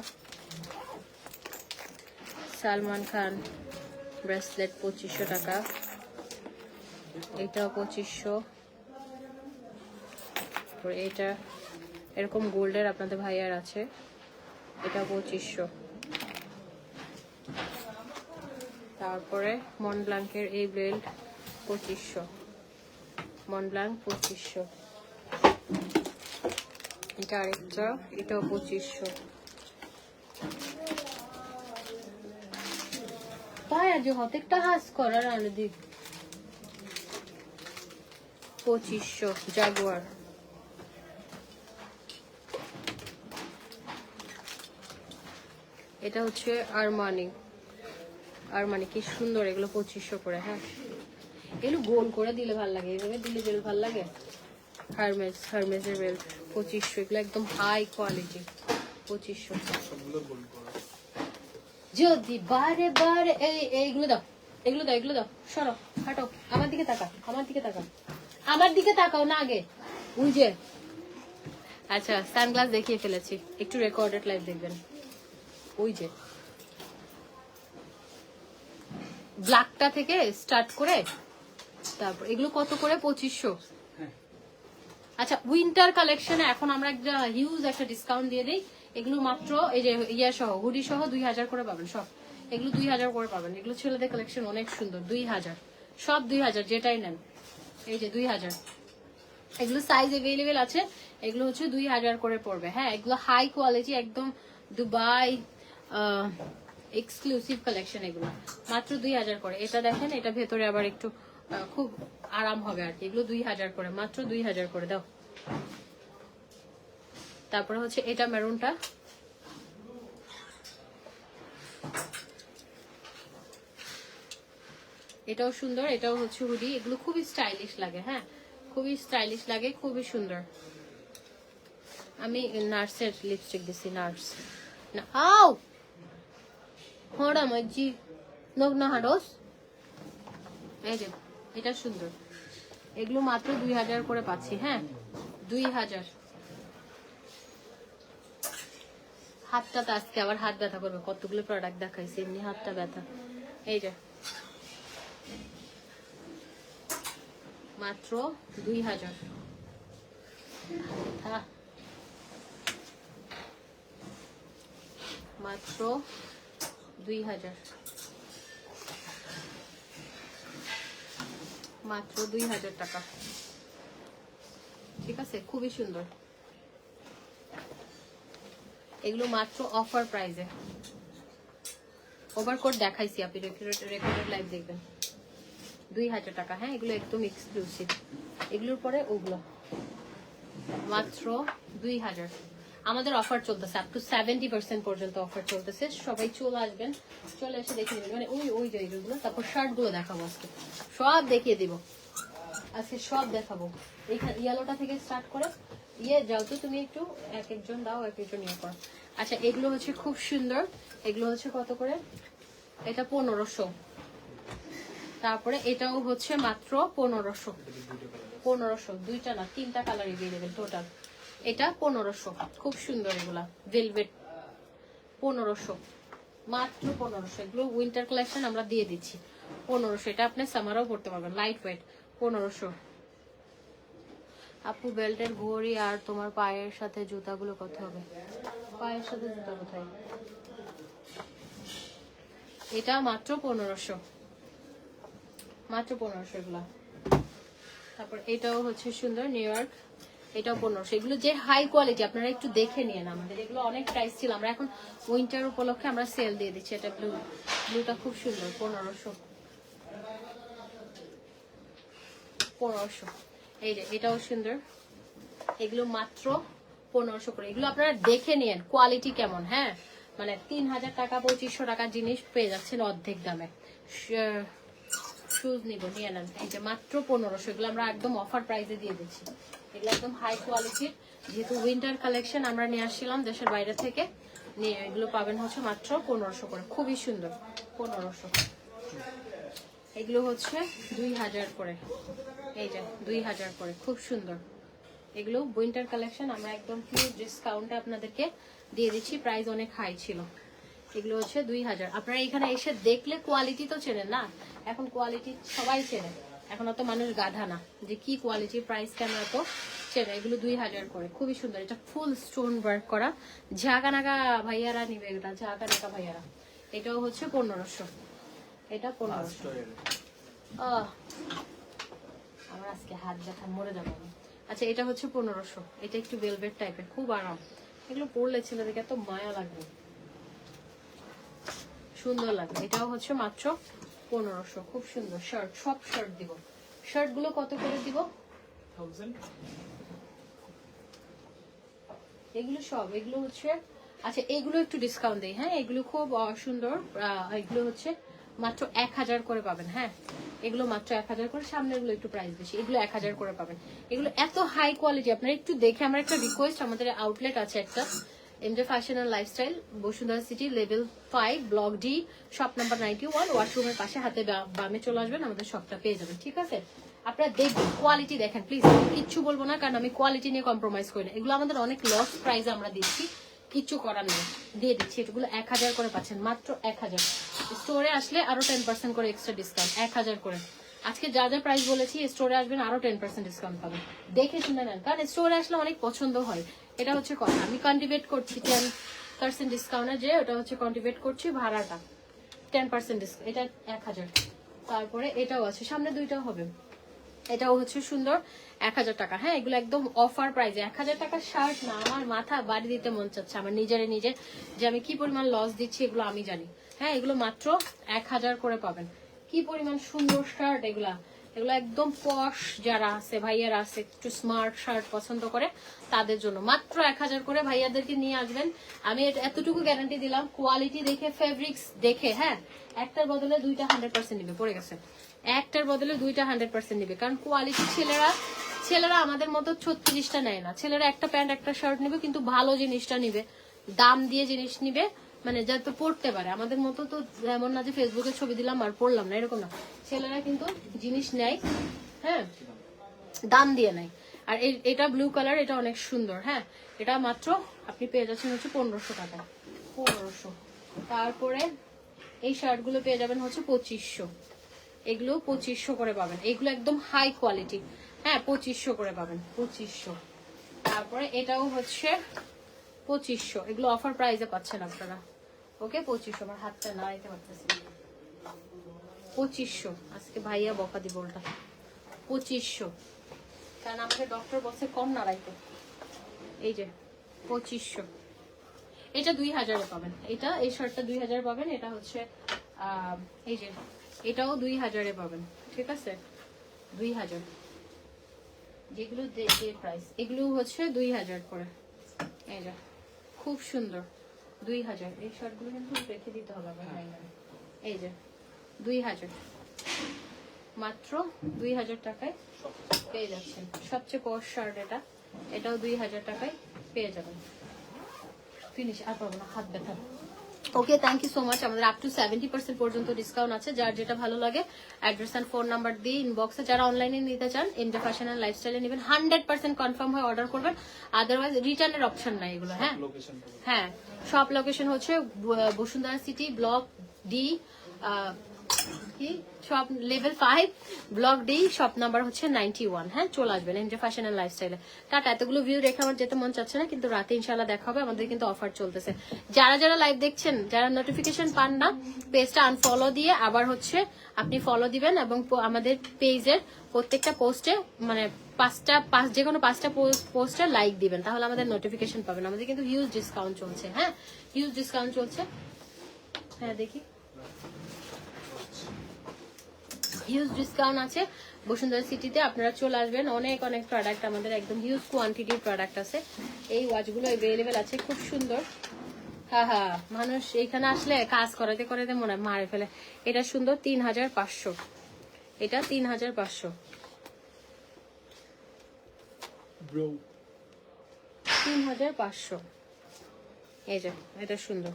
Speaker 1: সালমান খান ব্রেসলেট 2500 টাকা, এটাও 2500। তারপরে এটা এরকম গোল্ডের আপনাদের ভাইয়ার আছে, এটা 2500। তারপরে মনব্লাঙ্কের এই বেল্ট 2500, মনব্লাঙ্ক 2500। এটা আরেকটা, এটাও 2500। তাই আজ হতেকটা হাস করার আলাদি 2500, জাগুয়ার। এটা হচ্ছে আরমানি, আরমানি কি সুন্দর, এগুলো 2500 করে। হ্যাঁ এগুলো গোল করে দিলে ভালো লাগে, এইভাবে দিলে বেল ভালো লাগে। হারমেস, হারমেসের বেল্ট 2500, এগুলো একদম হাই কোয়ালিটি, 2500। যদি বারে বারে এইগুলো দাও, এগুলো দাও, এগুলো দাও, সরো হাঁটো, আমার দিকে তাকা, আমার দিকে তাকা, আমার দিকে তাকাও না আগে, বুঝে। আচ্ছা সানগ্লাস দেখিয়ে ফেলেছি, একটু রেকর্ডেড লাইভ দেখবেন। ওই যে ব্ল্যাকটা থেকে স্টার্ট করে, তারপর এগুলো কত করে? 2500। আচ্ছা উইন্টার কালেকশনে এখন আমরা একটা হিউজ একটা ডিসকাউন্ট দিয়ে দিই। এগুলো মাত্র এই যে ইয়া সহ হুডি সহ 2000 করে পাবেন সব। এগুলো 2000 করে পাবেন। এগুলো ছেলেদের কালেকশন অনেক সুন্দর। 2000 সব 2000 যেটাই নেন। এই যে 2000 এগুলো সাইজ अवेलेबल আছে। এগুলো হচ্ছে 2000 করে পড়বে। হ্যাঁ এগুলো হাই কোয়ালিটি একদম দুবাই এক্সক্লুসিভ কালেকশন। এগুলো মাত্র 2000 করে। এটা দেখেন এটা ভেতরে আবার একটু খুব আরাম হবে আর কি। এগুলো 2000 করে, মাত্র 2000 করে দাও। তারপরে হচ্ছে এটা মেরুনটা, এটাও সুন্দর। এটাও হচ্ছে হুডি। এগুলো খুবই স্টাইলিশ লাগে। হ্যাঁ খুবই স্টাইলিশ লাগে, খুবই সুন্দর। আমি নার্সের লিপস্টিক দিছি, নার্স না আও হড়া মজি নগ না হাডোস। এই যে এটা সুন্দর। এগুলো মাত্র 2000 করে পাচ্ছি। হ্যাঁ 2000। হাতটা তো আজকে আবার হাত ব্যথা করবে, কতগুলো প্রোডাক্ট দেখাইছে এমনি হাতটা ব্যথা। এই যে মাত্র 2000। মাত্র 2000, মাত্র 2000 টাকা। ঠিক আছে খুবই সুন্দর। এগুলো মাত্র অফার প্রাইসে। ওভারকোট দেখাইছি, আপনি রেকর্ডেড লাইভ দেখবেন। 2000 টাকা। হ্যাঁ এগুলো একদম এক্সক্লুসিভ। এগুলোর পরে ওগুলো মাত্র 2000। আমাদের অফার চলতেছে আপ টু 70% পর্যন্ত অফার চলতেছে। সবাই চলে আসবেন, চলে এসে দেখে নেবেন। মানে ওই ওই জায়গাগুলো। তারপর শার্ট গুলো দেখাবো আজকে, সব দেখিয়ে দিব আজকে, সব দেখাবো। এইখানে ইয়েলোটা থেকে স্টার্ট করে যাও তো তুমি একটু, এক একজন দাও, এক একজন ইয়ে করো। আচ্ছা এগুলো হচ্ছে খুব সুন্দর। এগুলো হচ্ছে কত করে? এটা 1500। তারপরে এটাও হচ্ছে মাত্র 1500। 1500 দুইটা না তিনটা কালার अवेलेबल টোটাল। এটা 1500 খুব সুন্দর। এগুলা ভেলভেট 1500, মাত্র 1500। এগুলো উইন্টার কালেকশন আমরা দিয়ে দিচ্ছি 1500। এটা আপনি সামারও পড়তে পারবেন, লাইট ওয়েট 1500। আপু বেল্টের ঘড়ি আর তোমার পায়ের সাথে জুতাগুলো কত হবে? পায়ের সাথে জুতা কোথায়? এটা মাত্র 1500, মাত্র 1500 এগুলা। তারপর এটাও হচ্ছে সুন্দর নিউ ইয়র্ক, এটাও 1500। এগুলো যে হাই কোয়ালিটি আপনারা একটু দেখে নিন। আমাদের এগুলো অনেক প্রাইস ছিল, আমরা এখন উইন্টার উপলক্ষে আমরা সেল দিয়ে দিচ্ছি। এটা ব্লু, ব্লুটা খুব সুন্দর 1500। 1500। এই যে এটাও সুন্দর। এগুলো মাত্র 1500 করে। এগুলো আপনারা দেখে নিন কোয়ালিটি কেমন। হ্যাঁ মানে 3000 টাকা 2500 টাকার জিনিস পেয়ে যাচ্ছেন অর্ধেক দামে। শুজ নিব, নিয়ে নেন। এই যে মাত্র 1500। এগুলো আমরা একদম অফার প্রাইসে দিয়ে দিচ্ছি। এগুলো একদম হাই কোয়ালিটির, যেহেতু উইন্টার কালেকশন আমরা নিয়ে আসছিলাম দেশের বাইরে থেকে। নিয়ে এগুলো পাবেন হচ্ছে মাত্র 1500 করে, খুবই সুন্দর 1500। এগুলো হচ্ছে 2000 করে। এই যে 2000 করে, খুব সুন্দর। এগুলো উইন্টার কালেকশন আমরা একদম হিউজ ডিসকাউন্টে আপনাদেরকে দিয়ে দিচ্ছি। প্রাইস অনেক হাই ছিল। এগুলো হচ্ছে 2000। আপনারা এখানে এসে দেখলে কোয়ালিটি তো চেনেন না, এখন কোয়ালিটি সবাই চেনে। এখন অত মানুষ গাধা না যে কি কোয়ালিটি, প্রাইস কেন এত চেনে। এগুলো 2000 করে, খুবই সুন্দর। এটা ফুল স্টোন ওয়ার্ক করা, ঝাঁকানাকা ভাইয়ারা নিবে, এটা ঝাঁকানাকা ভাইয়ারা। এটাও হচ্ছে 1500। এটা 1500। আমার আজকে হাত ব্যথা মরে যাবো। আচ্ছা এটা হচ্ছে 1500। এটা একটু ভেলভেট টাইপের, খুব আরাম। এগুলো পরলে ছেলেদেরকে এত মায়া লাগবে, সুন্দর লাগবে। এটাও হচ্ছে মাত্র 1500, খুব সুন্দর শার্ট। সব শার্ট দিব। শার্ট গুলো কত করে দিব? 1000। এগুলো সব, এগুলো হচ্ছে আচ্ছা এগুলো একটু ডিসকাউন্ট দেই। হ্যাঁ এগুলো খুব সুন্দর। এগুলো হচ্ছে মাত্র 1000 করে পাবেন। হ্যাঁ এগুলো মাত্র 1000 করে। সামনে এগুলো একটু প্রাইস বেশি। এগুলো 1000 করে পাবেন। এগুলো এত হাই কোয়ালিটি, আপনারা একটু দেখে। আমার একটা রিকোয়েস্ট, আমাদের আউটলেট আছে একটা, MJ fashion and lifestyle, Bashundhara City, level 5, block D, shop number 91, ওয়াশরুমের পাশে হাতে বামে চলে আসবেন, আমাদের শপটা পেয়ে যাবেন। ঠিক আছে আপনারা দেখবেন, কোয়ালিটি দেখেন প্লিজ। কিচ্ছু বলবো না, কারণ আমি কোয়ালিটি নিয়ে কম্প্রোমাইজ করি না। এগুলো আমাদের অনেক লস প্রাইস আমরা দিচ্ছি, কিচ্ছু করার নেই, দিয়ে দিচ্ছি। এগুলো 1000 করে পাচ্ছেন, মাত্র 1000। স্টোরে আসলে আরো 10% করে এক্সট্রা ডিসকাউন্ট, 1000 করে। আজকে যা যা প্রাইস বলেছি স্টোরে আসবেন আরো 10% ডিসকাউন্ট পাবেন, দেখে শুনে নেন, কারণ স্টোরে আসলে অনেক পছন্দ হয়। এটা হচ্ছে কথা, আমি কন্ট্রিবিউট করছি 10% ডিসকাউন্টে, যে ওটা হচ্ছে কন্ট্রিবিউট করছি ভাড়াটা 10% ডিসকাউন্ট, এটা 1000। তারপরে এটাও আছে, সামনে দুইটাও হবে, এটাও হচ্ছে সুন্দর 1000 টাকা। হ্যাঁ, এগুলো একদম অফার প্রাইসে 1000 টাকার শার্ট না, আমার মাথা বাড়ি দিতে মন চাচ্ছে আমার নিজে যে আমি কি পরিমাণ লস দিচ্ছি এগুলো আমি জানি। হ্যাঁ, এগুলো মাত্র 1000 করে পাবেন। কি পরিমাণ সুন্দর শার্ট এগুলা, এগুলো একদম পশ যারা আছে ভাইয়ারা আছে একটু স্মার্ট শার্ট পছন্দ করে তাদের জন্য মাত্র 1000 করে ভাইয়াদেরকে নিয়ে আসবেন। আমি এতটুকু গ্যারান্টি দিলাম, কোয়ালিটি দেখে, ফেব্রিক্স দেখে, হ্যাঁ একটার বদলে দুইটা 100% নিবে, পড়ে গেছে, একটার বদলে দুইটা 100% নিবে, কারণ কোয়ালিটি ছেলেরা আমাদের মতো 36টা নেয় না, ছেলেরা একটা প্যান্ট একটা শার্ট নিবে, কিন্তু ভালো জিনিসটা নিবে, দাম দিয়ে জিনিস নিবে, মানে যাতে পড়তে পারে। আমাদের মতো তো এমন না যে ফেসবুকে ছবি দিলাম আর পড়লাম না, এরকম না, ছেলেরা কিন্তু জিনিস নেয়, হ্যাঁ দাম দিয়ে নেয়। আর এটা ব্লু কালার, এটা অনেক সুন্দর। হ্যাঁ, এটা মাত্র আপনি পেয়ে যাচ্ছেন হচ্ছে 1500 টাকা, 1500। তারপরে এই শার্টগুলো পেয়ে যাবেন হচ্ছে 2500, এগুলো 2500 করে পাবেন, এগুলো একদম হাই কোয়ালিটি। হ্যাঁ, 2500 করে পাবেন, 2500। তারপরে এটাও হচ্ছে 2500, এগুলো অফার প্রাইসে পাচ্ছেন আপনারা। ওকে, 2500, আমার হাতটা নাড়াইতে পারতেছি, 2500। আজকে ভাইয়া বকা দিব ওটা, 2500, কারণ আমাকে ডক্টর বলছে কম নাড়াইতে। এই যে 2500, এটা 2000-এ পাবেন, এটা এই শার্টটা 2000 পাবেন, এটা হচ্ছে এই যে এটাও 2000-এ পাবেন, ঠিক আছে, 2000। যেগুলো যে প্রাইস, এগুলো হচ্ছে 2000 করে। এই যে খুব সুন্দর, 2000। এই শার্টগুলো কিন্তু রেখে দিতে হবে আমার ভাই। এই যে 2000, মাত্র 2000 টাকায় পেয়ে যাচ্ছেন সবচেয়ে পশ শার্ট এটা, এটাও 2000 টাকায় পেয়ে যাবেন। ফিনিশ, আর পাবো না, হাত ব্যথা। ওকে, থ্যাংক ইউ সো মাচ। আমাদের আপ টু 70% পর্যন্ত ডিসকাউন্ট আছে, যার যেটা ভালো লাগে অ্যাড্রেস এন্ড ফোন নাম্বার দিয়ে ইনবক্সে, যারা অনলাইনে নিতে চান এমজে ফ্যাশন এন্ড লাইফস্টাইলে নেবেন, 100% কনফার্ম হয়ে অর্ডার করবেন, আদারওয়াইজ রিটার্নের অপশন নাই এগুলো। হ্যাঁ হ্যাঁ, সব লোকেশন হচ্ছে বসুন্ধরা সিটি, ব্লক ডি, কি shop level 5, block D, shop number হচ্ছে 91। হ্যাঁ, চলে আসবেন এমজে ফ্যাশন এন্ড লাইফস্টাইলে। টাটা। এতগুলো ভিউ রেখে আমার যেতে মন চাচ্ছে না, কিন্তু রাতে ইনশাল্লাহ দেখা হবে, আমাদের কিন্তু অফার চলতেছে। যারা লাইভ দেখছেন, যারা নোটিফিকেশন পান না, পেজটা আনফলো দিয়ে আবার হচ্ছে আপনি ফলো দিবেন, এবং আমাদের পেজের প্রত্যেকটা পোস্টে মানে যে কোনো 5টা পোস্টে লাইক দিবেন, তাহলে আমাদের নোটিফিকেশন পাবেন। আমাদের কিন্তু হিউজ ডিসকাউন্ট চলছে। হ্যাঁ, হিউজ ডিসকাউন্ট চলছে। হ্যাঁ, দেখি হিউজ ডিসকাউন্ট আছে বসুন্ধরা সিটিতে, আপনারা চলে আসবেন। অনেক প্রোডাক্ট আমাদের, একদম হিউজ কোয়ান্টিটির প্রোডাক্ট আছে। এই ওয়াচগুলো अवेलेबल আছে, খুব সুন্দর। হ্যাঁ, মানুষ এখানে আসলে কাজ করাতে মনে হয় মারে ফেলে। এটা সুন্দর, 3500, এটা 3500, 3500। এই যে এটা সুন্দর,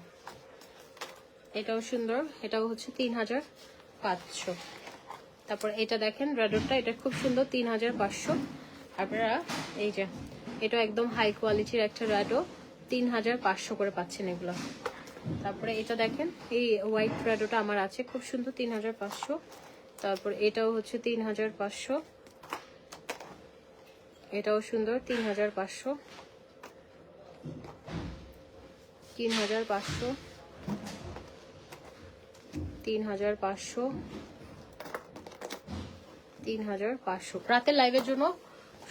Speaker 1: এটাও সুন্দর, এটাও হচ্ছে 3500। তারপর এটা দেখেন রেডটা, এটা খুব সুন্দর, 3500। আপনারা এই যে এটা একদম হাই কোয়ালিটির একটা রেডো, 3500 করে পাচ্ছেন এগুলো। তারপরে এটা দেখেন, এই হোয়াইট রেডোটা আমার আছে, খুব সুন্দর, 3500। তারপর এটাও হচ্ছে 3500, এটাও সুন্দর, 3500, 3500, 3500, 3500। রাতের লাইভের জন্য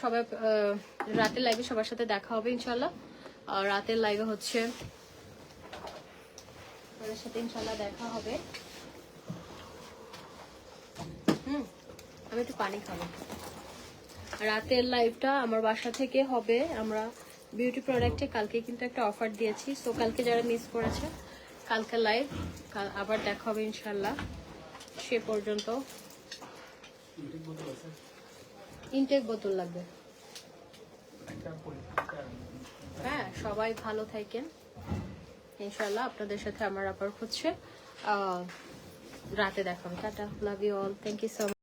Speaker 1: সবাই, রাতের লাইভে সবার সাথে দেখা হবে ইনশাল্লাহ। আর রাতের লাইভে হচ্ছে তাদের সাথে ইনশাল্লাহ দেখা হবে। আমি একটু পানি খাবো। রাতের লাইভটা আমার বাসা থেকে হবে। আমরা বিউটি প্রোডাক্টে কালকে কিন্তু একটা অফার দিয়েছি, সো কালকে যারা মিস করেছে, কালকে লাইভ আবার দেখা হবে ইনশাল্লাহ। সে পর্যন্ত ইনটেক বোতল লাগবে। হ্যাঁ, সবাই ভালো থাকেন ইনশাল্লাহ। আপনাদের সাথে আমার আবার হচ্ছে রাতে দেখা হবে। Tata, love you all, thank you so much.